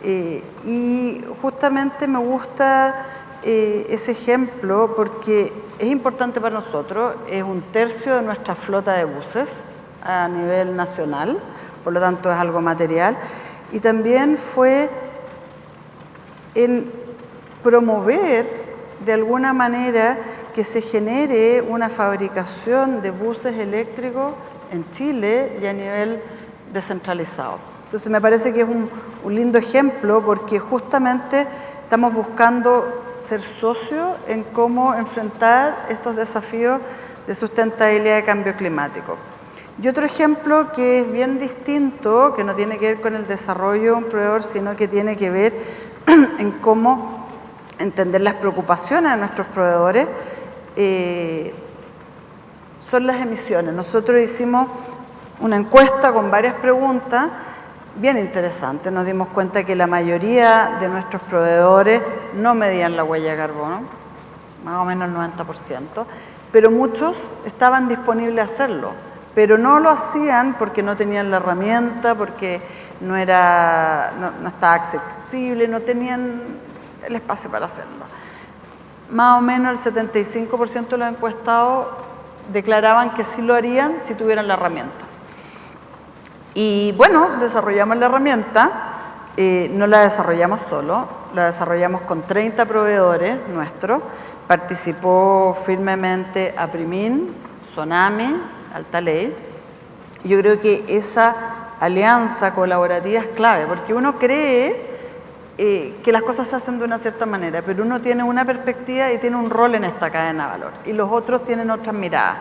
y justamente me gusta ese ejemplo porque es importante para nosotros, es 1/3 de nuestra flota de buses a nivel nacional, por lo tanto es algo material, y también fue en promover de alguna manera que se genere una fabricación de buses eléctricos en Chile y a nivel descentralizado. Entonces me parece que es un lindo ejemplo porque justamente estamos buscando ser socios en cómo enfrentar estos desafíos de sustentabilidad y cambio climático. Y otro ejemplo que es bien distinto, que no tiene que ver con el desarrollo de un proveedor, sino que tiene que ver en cómo entender las preocupaciones de nuestros proveedores, son las emisiones. Nosotros hicimos una encuesta con varias preguntas bien interesantes. Nos dimos cuenta que la mayoría de nuestros proveedores no medían la huella de carbono, más o menos el 90%, pero muchos estaban disponibles a hacerlo, pero no lo hacían porque no tenían la herramienta, porque no estaba accesible, no tenían el espacio para hacerlo. Más o menos el 75% de los encuestados declaraban que sí lo harían si tuvieran la herramienta. Y bueno, desarrollamos la herramienta, no la desarrollamos solo, la desarrollamos con 30 proveedores nuestros, participó firmemente Aprimin, Sonami, Alta Ley. Yo creo que esa alianza colaborativa es clave, porque uno cree que las cosas se hacen de una cierta manera, pero uno tiene una perspectiva y tiene un rol en esta cadena de valor, y los otros tienen otras miradas.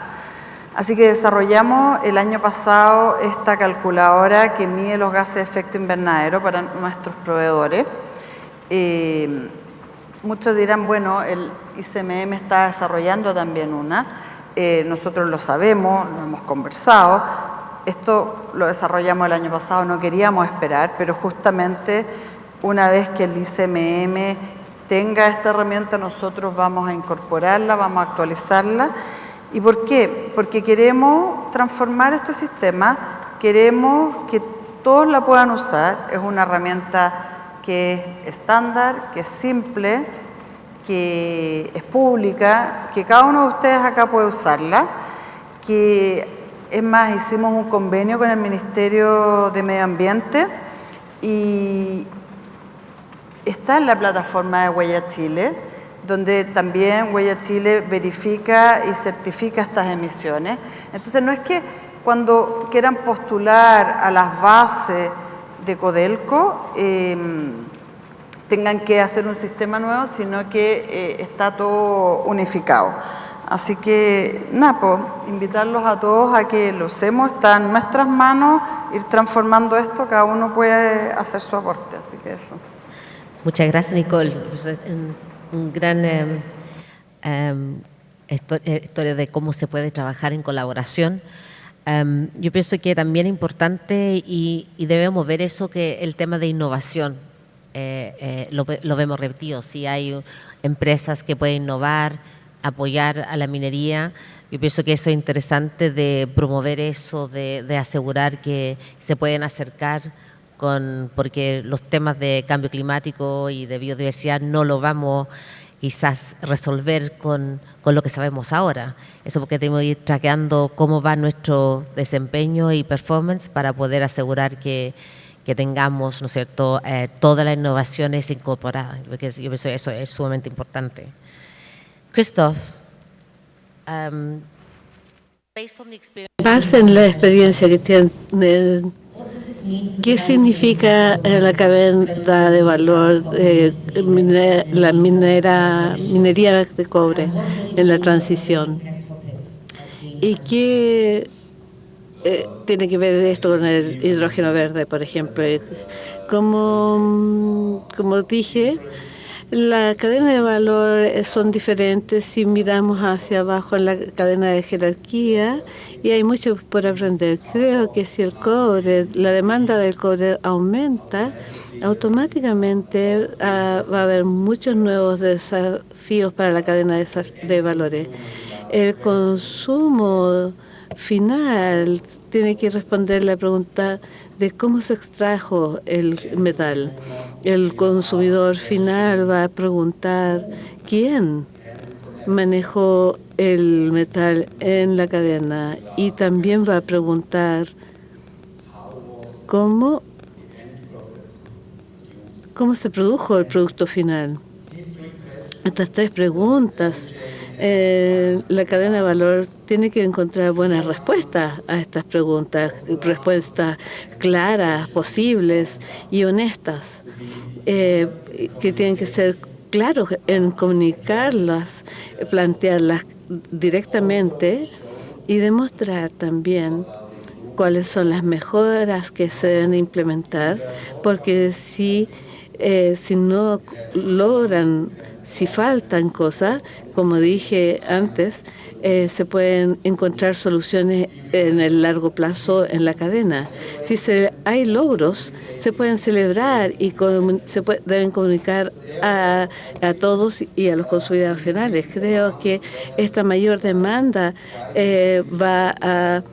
Así que desarrollamos el año pasado esta calculadora que mide los gases de efecto invernadero para nuestros proveedores. Muchos dirán, bueno, el ICMM está desarrollando también una. Nosotros lo sabemos, lo hemos conversado. Esto lo desarrollamos el año pasado, no queríamos esperar, pero justamente una vez que el ICMM tenga esta herramienta, nosotros vamos a incorporarla, vamos a actualizarla. ¿Y por qué? Porque queremos transformar este sistema, queremos que todos la puedan usar, es una herramienta que es estándar, que es simple, que es pública, que cada uno de ustedes acá puede usarla, que es más, hicimos un convenio con el Ministerio de Medio Ambiente y está en la plataforma de Huella Chile, donde también Huella Chile verifica y certifica estas emisiones. Entonces no es que cuando quieran postular a las bases de Codelco tengan que hacer un sistema nuevo, sino que está todo unificado. Así que, nada, pues, invitarlos a todos a que lo usemos, está en nuestras manos, ir transformando esto, cada uno puede hacer su aporte, así que eso. Muchas gracias, Nicole. Un gran historia de cómo se puede trabajar en colaboración. Yo pienso que también es importante y debemos ver eso, que el tema de innovación lo vemos repetido. Si hay empresas que pueden innovar, apoyar a la minería, yo pienso que eso es interesante, de promover eso, de asegurar que se pueden acercar porque los temas de cambio climático y de biodiversidad no lo vamos quizás resolver con lo que sabemos ahora. Eso porque tenemos que ir traqueando cómo va nuestro desempeño y performance para poder asegurar que tengamos, ¿no es cierto?, todas las innovaciones incorporadas, porque yo pienso que eso es sumamente importante. Christoph, base en la experiencia que tienen, ¿qué significa la cadena de valor, la minería de cobre en la transición? ¿Y qué tiene que ver esto con el hidrógeno verde, por ejemplo? Como dije, la cadena de valor son diferentes si miramos hacia abajo en la cadena de jerarquía, y hay mucho por aprender. Creo que si la demanda del cobre aumenta, automáticamente va a haber muchos nuevos desafíos para la cadena de valores. El consumo final tiene que responder la pregunta de cómo se extrajo el metal. El consumidor final va a preguntar quién manejó el metal en la cadena, y también va a preguntar cómo se produjo el producto final. Estas tres preguntas, la cadena de valor tiene que encontrar buenas respuestas a estas preguntas, respuestas claras, posibles y honestas, que tienen que ser claros en comunicarlas, plantearlas directamente y demostrar también cuáles son las mejoras que se deben implementar, porque si no logran, si faltan cosas, como dije antes, se pueden encontrar soluciones en el largo plazo en la cadena. Si hay logros, se pueden celebrar y deben comunicar a todos y a los consumidores finales. Creo que esta mayor demanda va a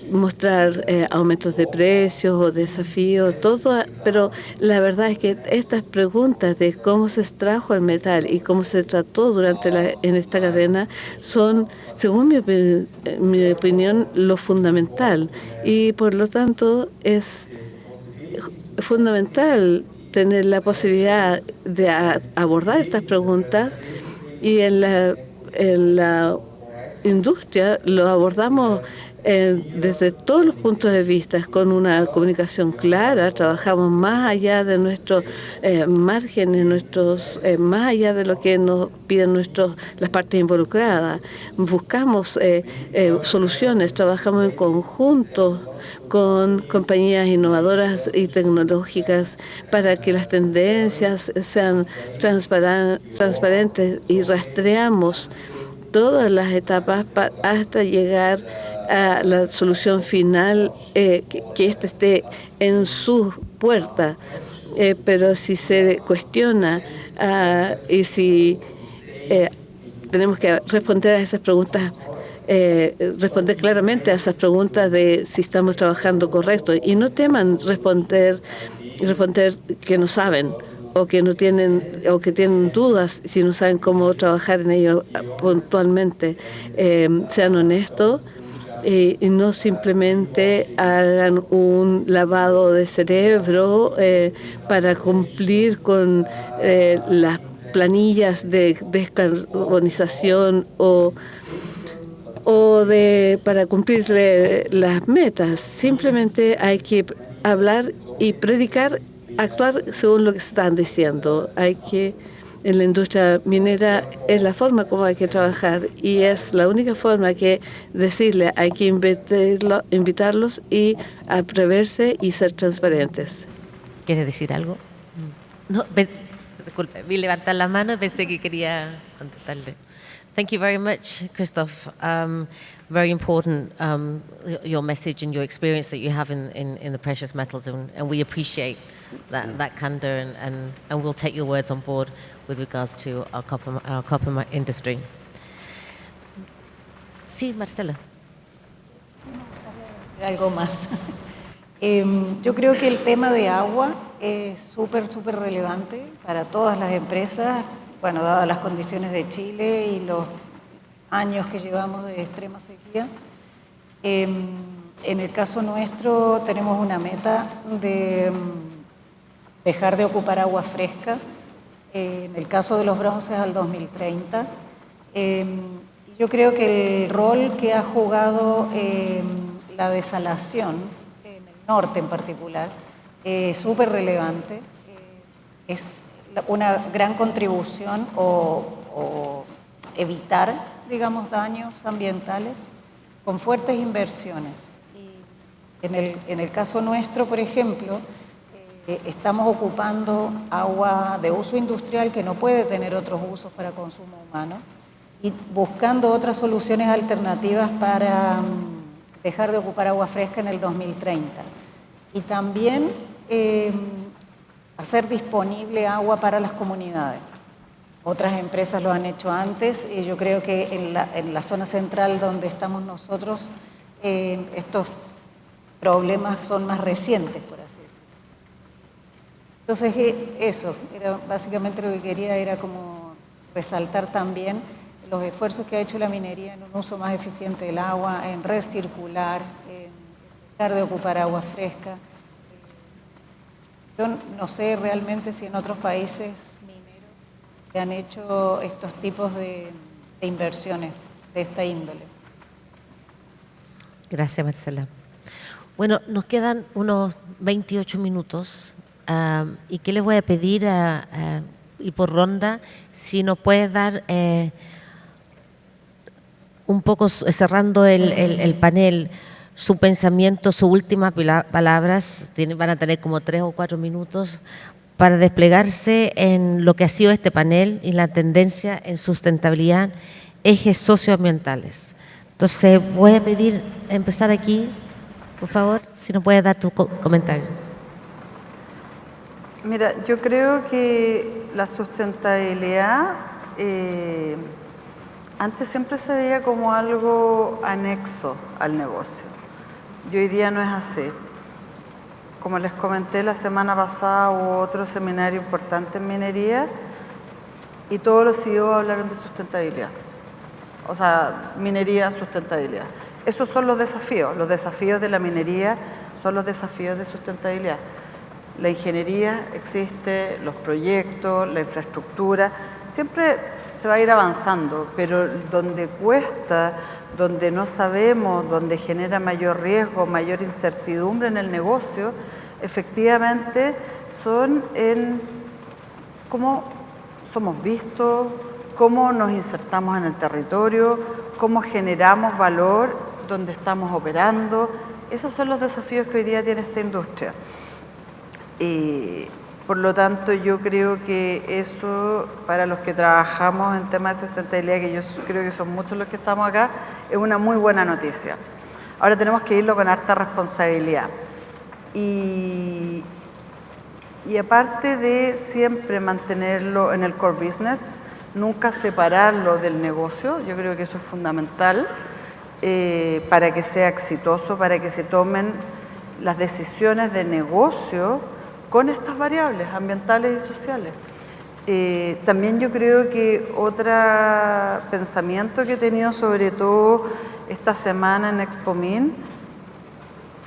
mostrar aumentos de precios o desafíos, todo, pero la verdad es que estas preguntas de cómo se extrajo el metal y cómo se trató en esta cadena son, según mi opinión, lo fundamental, y por lo tanto es fundamental tener la posibilidad de abordar estas preguntas, y en la industria lo abordamos desde todos los puntos de vista, con una comunicación clara. Trabajamos más allá de nuestros márgenes, más allá de lo que nos piden las partes involucradas. Buscamos soluciones, trabajamos en conjunto con compañías innovadoras y tecnológicas para que las tendencias sean transparentes, y rastreamos todas las etapas hasta llegar a la solución final, que éste esté en su puerta. Pero si se cuestiona y si tenemos que responder a esas preguntas, responder claramente a esas preguntas de si estamos trabajando correcto, y no teman responder responder que no saben o que no tienen o que tienen dudas si no saben cómo trabajar en ello puntualmente. Sean honestos y no simplemente hagan un lavado de cerebro para cumplir con las planillas de descarbonización para cumplir las metas. Simplemente hay que hablar y predicar, actuar según lo que están diciendo. En la industria minera es la forma como hay que trabajar y es la única forma que decirle, hay que invitarlos y atreverse y ser transparentes. ¿Quieres decir algo? No, disculpe, vi levantar la mano y pensé que quería contestarle. Thank you very much, Christoph. Very important, your message and your experience that you have in the precious metals, and we appreciate that candor, and we'll take your words on board with regards to our copper industry. Sí, Marcela. Algo más. Yo creo que el tema de agua es súper relevante para todas las empresas, bueno, dadas las condiciones de Chile y los años que llevamos de extrema sequía. En el caso nuestro tenemos una meta de dejar de ocupar agua fresca, en el caso de los bronces al 2030. Yo creo que el rol que ha jugado la desalación, en el norte en particular, es súper relevante. Es una gran contribución o evitar, digamos, daños ambientales con fuertes inversiones. Y en el caso nuestro, por ejemplo, estamos ocupando agua de uso industrial que no puede tener otros usos para consumo humano y buscando otras soluciones alternativas para dejar de ocupar agua fresca en el 2030. Y también hacer disponible agua para las comunidades. Otras empresas lo han hecho antes y yo creo que en la zona central donde estamos nosotros, estos problemas son más recientes, por así decirlo. Entonces, eso, era básicamente lo que quería, era como resaltar también los esfuerzos que ha hecho la minería en un uso más eficiente del agua, en recircular, en dejar de ocupar agua fresca. Yo no sé realmente si en otros países mineros se han hecho estos tipos de inversiones de esta índole. Gracias, Marcela. Bueno, nos quedan unos 28 minutos y ¿qué les voy a pedir y por ronda si nos puedes dar un poco cerrando el panel, su pensamiento, sus últimas palabras, van a tener como 3 o 4 minutos para desplegarse en lo que ha sido este panel y la tendencia en sustentabilidad, ejes socioambientales. Entonces voy a pedir empezar aquí, por favor, si nos puedes dar tu comentario. Mira, yo creo que la sustentabilidad antes siempre se veía como algo anexo al negocio. Y hoy día no es así. Como les comenté la semana pasada, hubo otro seminario importante en minería y todos los CEOs hablaron de sustentabilidad. O sea, minería, sustentabilidad. Esos son los desafíos de la minería son los desafíos de sustentabilidad. La ingeniería existe, los proyectos, la infraestructura, siempre se va a ir avanzando, pero donde cuesta, donde no sabemos, donde genera mayor riesgo, mayor incertidumbre en el negocio, efectivamente son en cómo somos vistos, cómo nos insertamos en el territorio, cómo generamos valor donde estamos operando. Esos son los desafíos que hoy día tiene esta industria. Por lo tanto, yo creo que eso, para los que trabajamos en temas de sustentabilidad, que yo creo que son muchos los que estamos acá, es una muy buena noticia. Ahora tenemos que irlo con harta responsabilidad. Y aparte de siempre mantenerlo en el core business, nunca separarlo del negocio, yo creo que eso es fundamental para que sea exitoso, para que se tomen las decisiones de negocio con estas variables ambientales y sociales. También yo creo que otro pensamiento que he tenido, sobre todo esta semana en Expomin,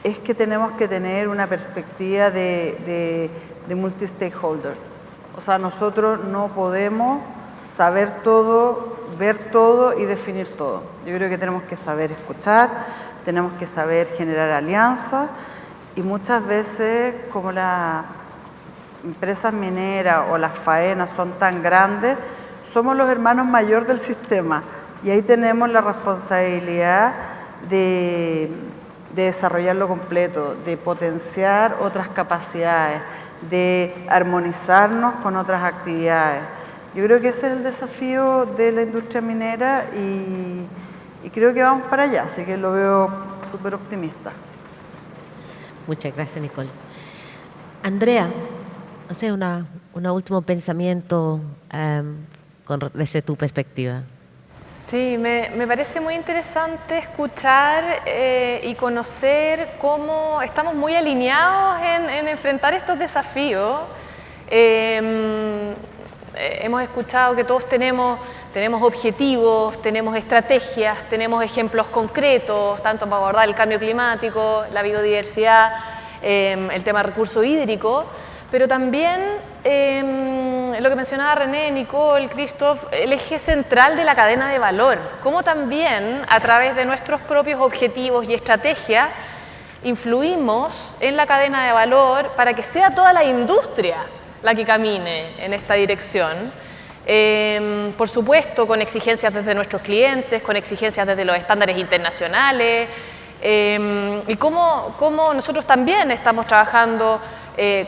es que tenemos que tener una perspectiva de multi-stakeholder. O sea, nosotros no podemos saber todo, ver todo y definir todo. Yo creo que tenemos que saber escuchar, tenemos que saber generar alianzas, y muchas veces, como las empresas mineras o las faenas son tan grandes, somos los hermanos mayores del sistema, y ahí tenemos la responsabilidad de desarrollarlo completo, de potenciar otras capacidades, de armonizarnos con otras actividades. Yo creo que ese es el desafío de la industria minera, y creo que vamos para allá, así que lo veo súper optimista. Muchas gracias, Nicole. Andrea, no sé, un último pensamiento desde tu perspectiva. Sí, me parece muy interesante escuchar y conocer cómo estamos muy alineados en enfrentar estos desafíos. Hemos escuchado que todos tenemos objetivos, tenemos estrategias, tenemos ejemplos concretos, tanto para abordar el cambio climático, la biodiversidad, el tema del recurso hídrico, pero también lo que mencionaba René, Nicole, Christoph, el eje central de la cadena de valor, cómo también a través de nuestros propios objetivos y estrategias influimos en la cadena de valor para que sea toda la industria la que camine en esta dirección. Por supuesto, con exigencias desde nuestros clientes, con exigencias desde los estándares internacionales, y cómo nosotros también estamos trabajando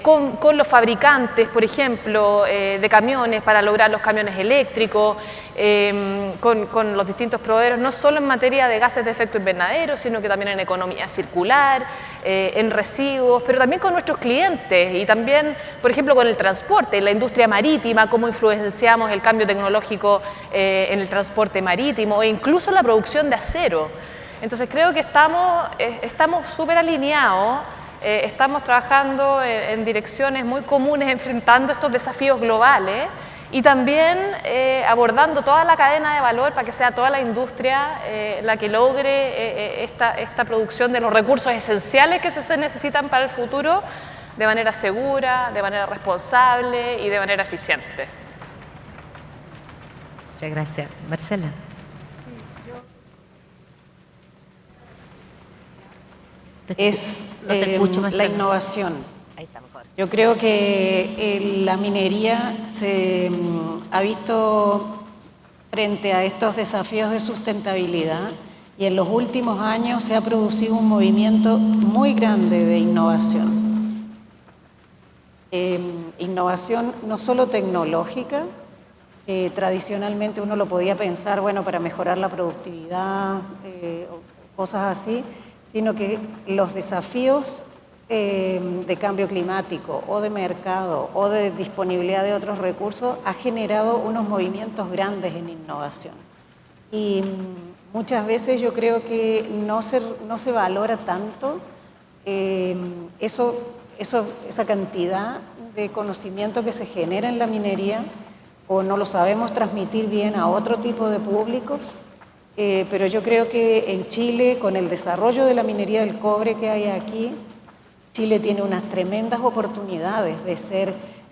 con los fabricantes, por ejemplo, de camiones para lograr los camiones eléctricos, con los distintos proveedores, no solo en materia de gases de efecto invernadero, sino que también en economía circular, en residuos, pero también con nuestros clientes y también, por ejemplo, con el transporte, la industria marítima, cómo influenciamos el cambio tecnológico en el transporte marítimo e incluso la producción de acero. Entonces creo que estamos súper alineados. Estamos trabajando en direcciones muy comunes, enfrentando estos desafíos globales y también abordando toda la cadena de valor para que sea toda la industria la que logre esta producción de los recursos esenciales que se necesitan para el futuro de manera segura, de manera responsable y de manera eficiente. Muchas gracias. Marcela. Es la innovación. Yo creo que la minería se ha visto frente a estos desafíos de sustentabilidad, y en los últimos años se ha producido un movimiento muy grande de innovación. Innovación no solo tecnológica, tradicionalmente uno lo podía pensar, bueno, para mejorar la productividad o cosas así, sino que los desafíos de cambio climático o de mercado o de disponibilidad de otros recursos ha generado unos movimientos grandes en innovación. Y muchas veces yo creo que no se valora tanto esa cantidad de conocimiento que se genera en la minería, o no lo sabemos transmitir bien a otro tipo de públicos. Pero yo creo que en Chile, con el desarrollo de la minería del cobre que hay aquí, Chile tiene unas tremendas oportunidades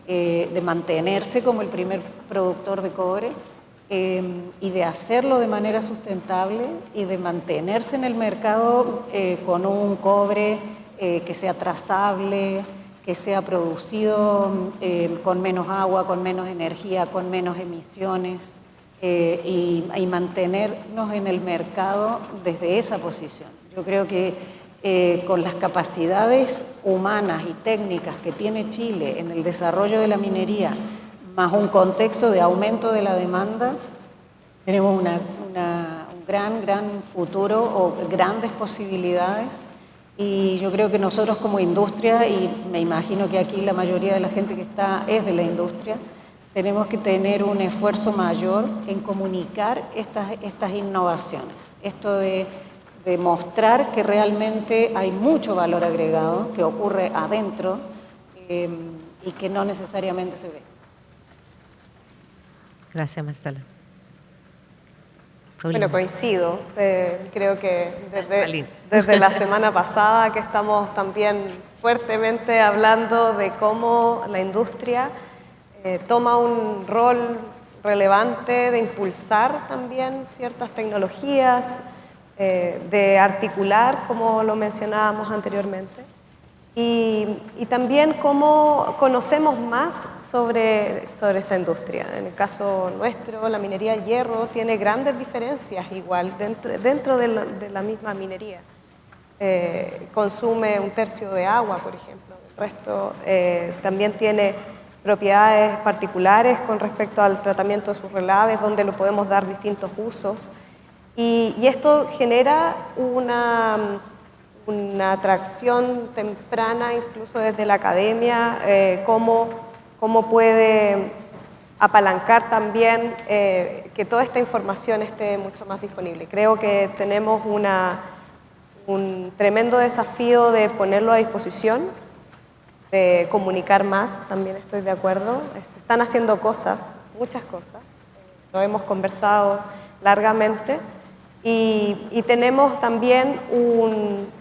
de mantenerse como el primer productor de cobre y de hacerlo de manera sustentable y de mantenerse en el mercado con un cobre que sea trazable, que sea producido con menos agua, con menos energía, con menos emisiones. Y mantenernos en el mercado desde esa posición. Yo creo que con las capacidades humanas y técnicas que tiene Chile en el desarrollo de la minería, más un contexto de aumento de la demanda, tenemos un gran futuro o grandes posibilidades. Y yo creo que nosotros como industria, y me imagino que aquí la mayoría de la gente que está es de la industria, tenemos que tener un esfuerzo mayor en comunicar estas innovaciones. Esto de mostrar que realmente hay mucho valor agregado que ocurre adentro y que no necesariamente se ve. Gracias, Marcela. Bueno, coincido. Creo que desde la semana pasada que estamos también fuertemente hablando de cómo la industria toma un rol relevante de impulsar también ciertas tecnologías, de articular, como lo mencionábamos anteriormente, y también cómo conocemos más sobre esta industria. En el caso nuestro, la minería del hierro tiene grandes diferencias igual dentro de la misma minería. Consume 1/3 de agua, por ejemplo. El resto también tiene propiedades particulares con respecto al tratamiento de sus relaves, donde lo podemos dar distintos usos. Y esto genera una atracción temprana, incluso desde la academia, cómo puede apalancar también que toda esta información esté mucho más disponible. Creo que tenemos un tremendo desafío de ponerlo a disposición, de comunicar más, también estoy de acuerdo. Se están haciendo cosas, muchas cosas, lo hemos conversado largamente, y tenemos también un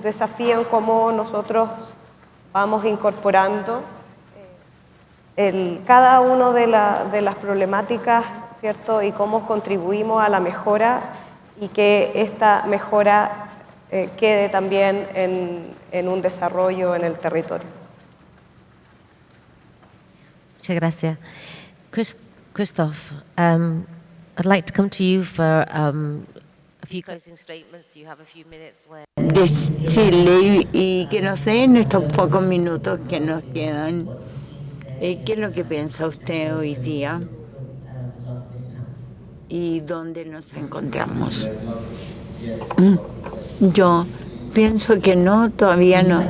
desafío en cómo nosotros vamos incorporando cada una de las problemáticas, ¿cierto? Y cómo contribuimos a la mejora y que esta mejora quede también en un desarrollo en el territorio. Muchas gracias. Christoph, I'd like to come to you for a few closing statements. You have a few minutes where... Decirle y que nos den estos pocos minutos que nos quedan. ¿Qué es lo que piensa usted hoy día? ¿Y dónde nos encontramos? Yo pienso que no, todavía no.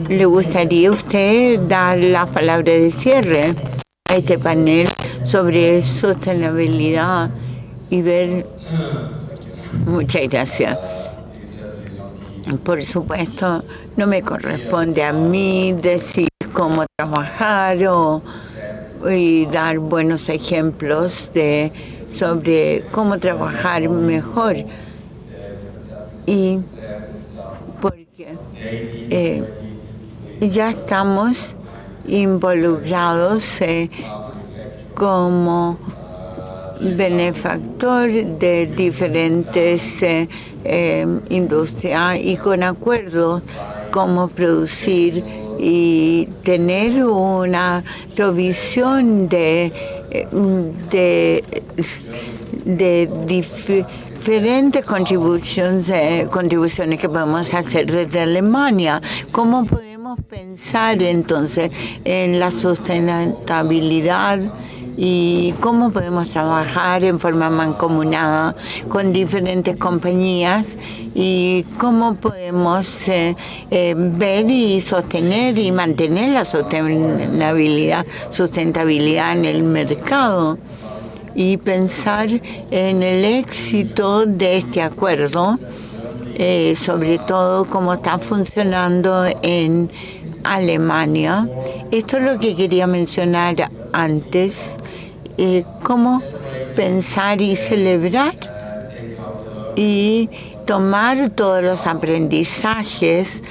¿Le gustaría a usted dar la palabra de cierre a este panel sobre sostenibilidad y ver? Muchas gracias. Por supuesto, no me corresponde a mí decir cómo trabajar y dar buenos ejemplos sobre cómo trabajar mejor. Y porque ya estamos involucrados como benefactor de diferentes industrias y con acuerdos cómo producir y tener una provisión de diferentes contribuciones que podemos hacer desde Alemania. ¿Cómo podemos pensar entonces en la sustentabilidad y cómo podemos trabajar en forma mancomunada con diferentes compañías y cómo podemos ver y sostener y mantener la sustentabilidad en el mercado? Y pensar en el éxito de este acuerdo, sobre todo cómo está funcionando en Alemania. Esto es lo que quería mencionar antes, cómo pensar y celebrar y tomar todos los aprendizajes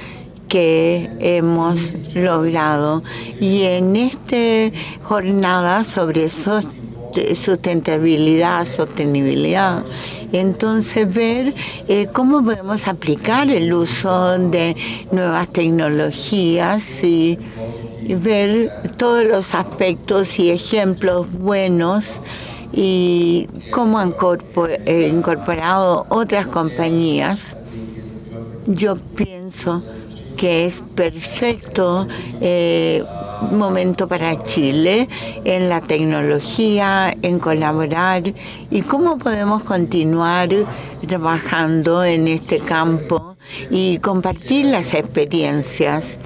que hemos logrado. Y en esta jornada sobre sostenibilidad, entonces ver cómo podemos aplicar el uso de nuevas tecnologías y ver todos los aspectos y ejemplos buenos y cómo han incorporado otras compañías. Yo pienso que es perfecto momento para Chile en la tecnología, en colaborar y cómo podemos continuar trabajando en este campo y compartir las experiencias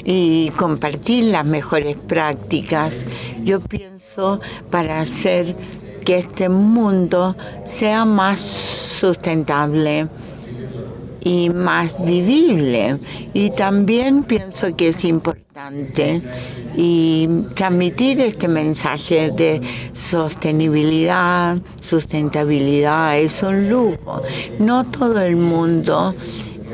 y compartir las mejores prácticas. Yo pienso para hacer que este mundo sea más sustentable y más vivible. Y también pienso que es importante y transmitir este mensaje de sostenibilidad, sustentabilidad es un lujo. No todo el mundo,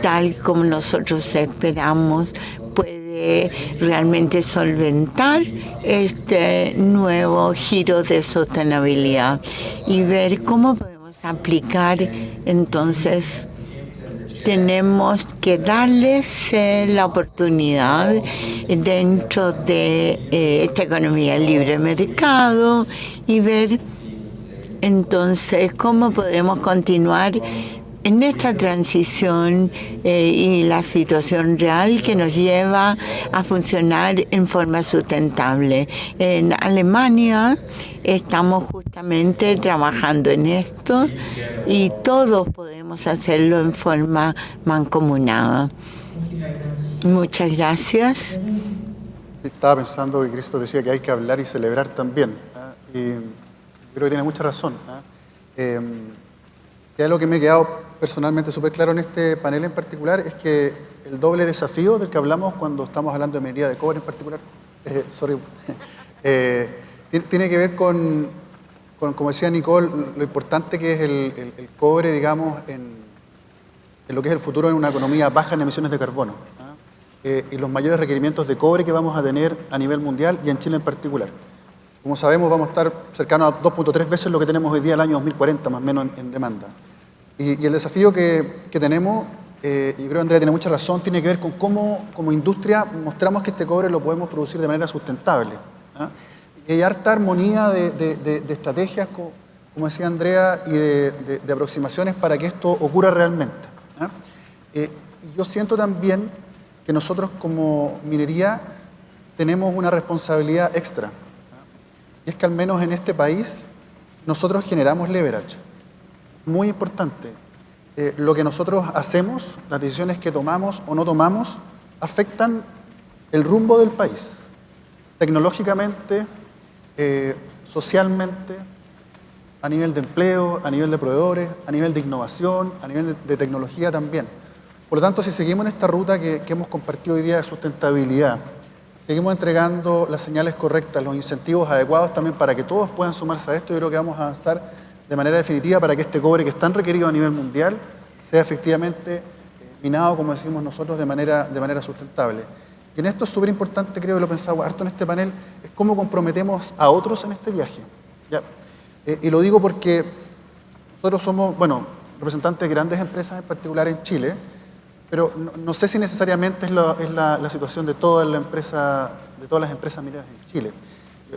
tal como nosotros esperamos, puede realmente solventar este nuevo giro de sostenibilidad y ver cómo podemos aplicar. Entonces tenemos que darles la oportunidad dentro de esta economía libre de mercado y ver entonces cómo podemos continuar en esta transición y la situación real que nos lleva a funcionar en forma sustentable. En Alemania estamos justamente trabajando en esto y todos podemos hacerlo en forma mancomunada. Muchas gracias. Estaba pensando que Cristo decía que hay que hablar y celebrar también, ¿eh? Y creo que tiene mucha razón, ¿eh? Si hay algo que me ha quedado personalmente súper claro en este panel en particular es que el doble desafío del que hablamos cuando estamos hablando de minería de cobre en particular, tiene que ver con, como decía Nicole, lo importante que es el cobre, digamos, en lo que es el futuro en una economía baja en emisiones de carbono, ¿eh? Y los mayores requerimientos de cobre que vamos a tener a nivel mundial y en Chile en particular. Como sabemos, vamos a estar cercanos a 2.3 veces lo que tenemos hoy día el año 2040, más o menos en demanda. Y el desafío que tenemos, y creo que Andrea tiene mucha razón, tiene que ver con cómo como industria mostramos que este cobre lo podemos producir de manera sustentable, ¿eh? Y hay harta armonía de estrategias, como decía Andrea, y de aproximaciones para que esto ocurra realmente, ¿eh? Y yo siento también que nosotros como minería tenemos una responsabilidad extra, ¿eh? Y es que al menos en este país nosotros generamos leverage. Muy importante. Lo que nosotros hacemos, las decisiones que tomamos o no tomamos, afectan el rumbo del país. Tecnológicamente, socialmente, a nivel de empleo, a nivel de proveedores, a nivel de innovación, a nivel de tecnología también. Por lo tanto, si seguimos en esta ruta que hemos compartido hoy día de sustentabilidad, seguimos entregando las señales correctas, los incentivos adecuados también para que todos puedan sumarse a esto, yo creo que vamos a avanzar de manera definitiva para que este cobre que es tan requerido a nivel mundial sea efectivamente minado, como decimos nosotros, de manera sustentable. Y en esto es súper importante, creo que lo he pensado harto en este panel, es cómo comprometemos a otros en este viaje, ¿ya? Y lo digo porque nosotros somos, bueno, representantes de grandes empresas, en particular en Chile, pero no sé si necesariamente es la situación de todas las empresas mineras en Chile.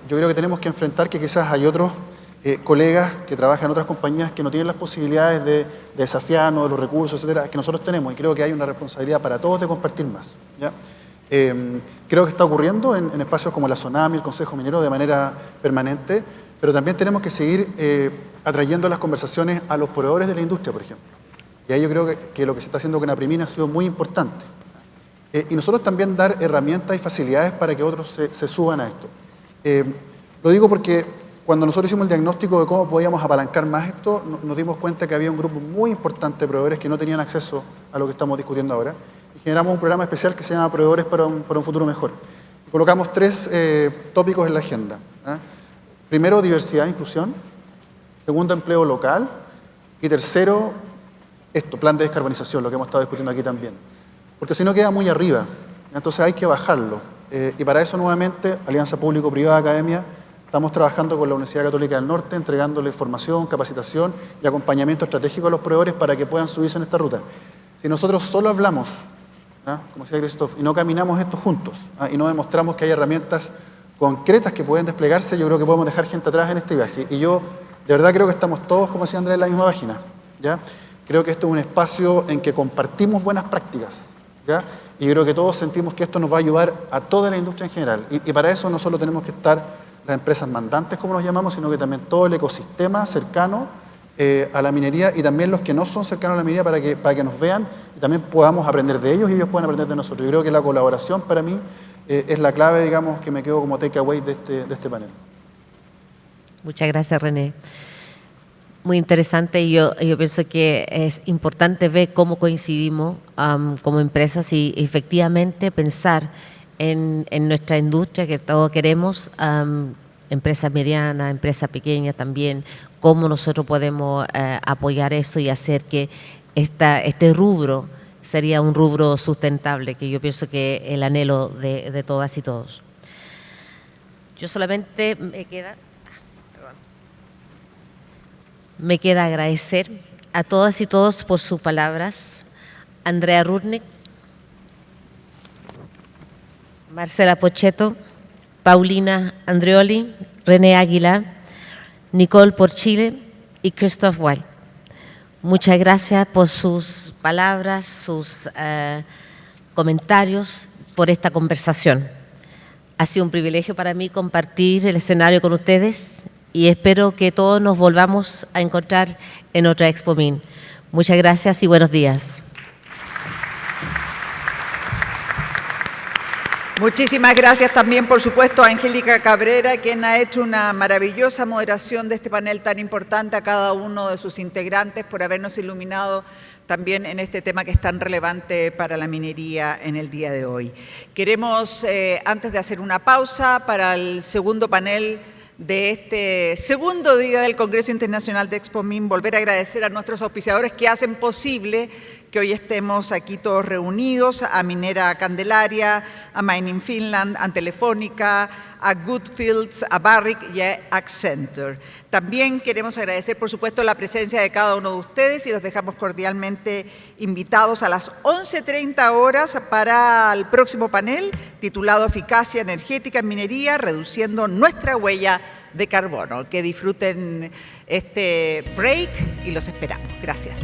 Yo creo que tenemos que enfrentar que quizás hay otros colegas que trabajan en otras compañías que no tienen las posibilidades de desafiarnos, de los recursos, etcétera, que nosotros tenemos, y creo que hay una responsabilidad para todos de compartir más, ¿ya? Creo que está ocurriendo en espacios como la SONAMI, el Consejo Minero, de manera permanente, pero también tenemos que seguir atrayendo las conversaciones a los proveedores de la industria, por ejemplo. Y ahí yo creo que lo que se está haciendo con APRIMIN ha sido muy importante. Y nosotros también dar herramientas y facilidades para que otros se suban a esto. Lo digo porque cuando nosotros hicimos el diagnóstico de cómo podíamos apalancar más esto, nos dimos cuenta que había un grupo muy importante de proveedores que no tenían acceso a lo que estamos discutiendo ahora. Y generamos un programa especial que se llama Proveedores para un futuro mejor. Y colocamos 3 tópicos en la agenda, ¿eh? Primero, diversidad e inclusión. Segundo, empleo local. Y tercero, plan de descarbonización, lo que hemos estado discutiendo aquí también. Porque si no queda muy arriba, entonces hay que bajarlo. Y para eso, nuevamente, Alianza Público-Privada Academia, estamos trabajando con la Universidad Católica del Norte, entregándole formación, capacitación y acompañamiento estratégico a los proveedores para que puedan subirse en esta ruta. Si nosotros solo hablamos, ¿ah?, como decía Christoph, y no caminamos esto juntos, ¿ah?, y no demostramos que hay herramientas concretas que pueden desplegarse, yo creo que podemos dejar gente atrás en este viaje. Y yo de verdad creo que estamos todos, como decía Andrés, en la misma página, ¿ya? Creo que esto es un espacio en que compartimos buenas prácticas, ¿ya? Y yo creo que todos sentimos que esto nos va a ayudar a toda la industria en general. Y para eso no solo tenemos que estar las empresas mandantes, como los llamamos, sino que también todo el ecosistema cercano a la minería y también los que no son cercanos a la minería para que nos vean y también podamos aprender de ellos y ellos puedan aprender de nosotros. Yo creo que la colaboración para mí es la clave, digamos, que me quedo como takeaway de este panel. Muchas gracias, René. muy interesante y yo pienso que es importante ver cómo coincidimos como empresas y efectivamente pensar en nuestra industria que todos queremos, empresas medianas, empresas pequeñas también, cómo nosotros podemos apoyar eso y hacer que este rubro sería un rubro sustentable, que yo pienso que es el anhelo de todas y todos. Yo solamente me queda agradecer a todas y todos por sus palabras. Andrea Rudnick, Marcela Pochetto, Paulina Andreoli, René Aguilar, Nicole Porchile y Christoph Wild. Muchas gracias por sus palabras, sus comentarios, por esta conversación. Ha sido un privilegio para mí compartir el escenario con ustedes y espero que todos nos volvamos a encontrar en otra Expo MIN. Muchas gracias y buenos días. Muchísimas gracias también, por supuesto, a Angélica Cabrera, quien ha hecho una maravillosa moderación de este panel tan importante, a cada uno de sus integrantes por habernos iluminado también en este tema que es tan relevante para la minería en el día de hoy. Queremos, antes de hacer una pausa para el segundo panel de este segundo día del Congreso Internacional de Expo MIN, volver a agradecer a nuestros auspiciadores que hacen posible que hoy estemos aquí todos reunidos, a Minera Candelaria, a Mining Finland, a Telefónica, a Goodfields, a Barrick y a Accenture. También queremos agradecer, por supuesto, la presencia de cada uno de ustedes y los dejamos cordialmente invitados a las 11:30 horas para el próximo panel titulado Eficacia Energética en Minería, reduciendo nuestra huella de carbono. Que disfruten este break y los esperamos. Gracias.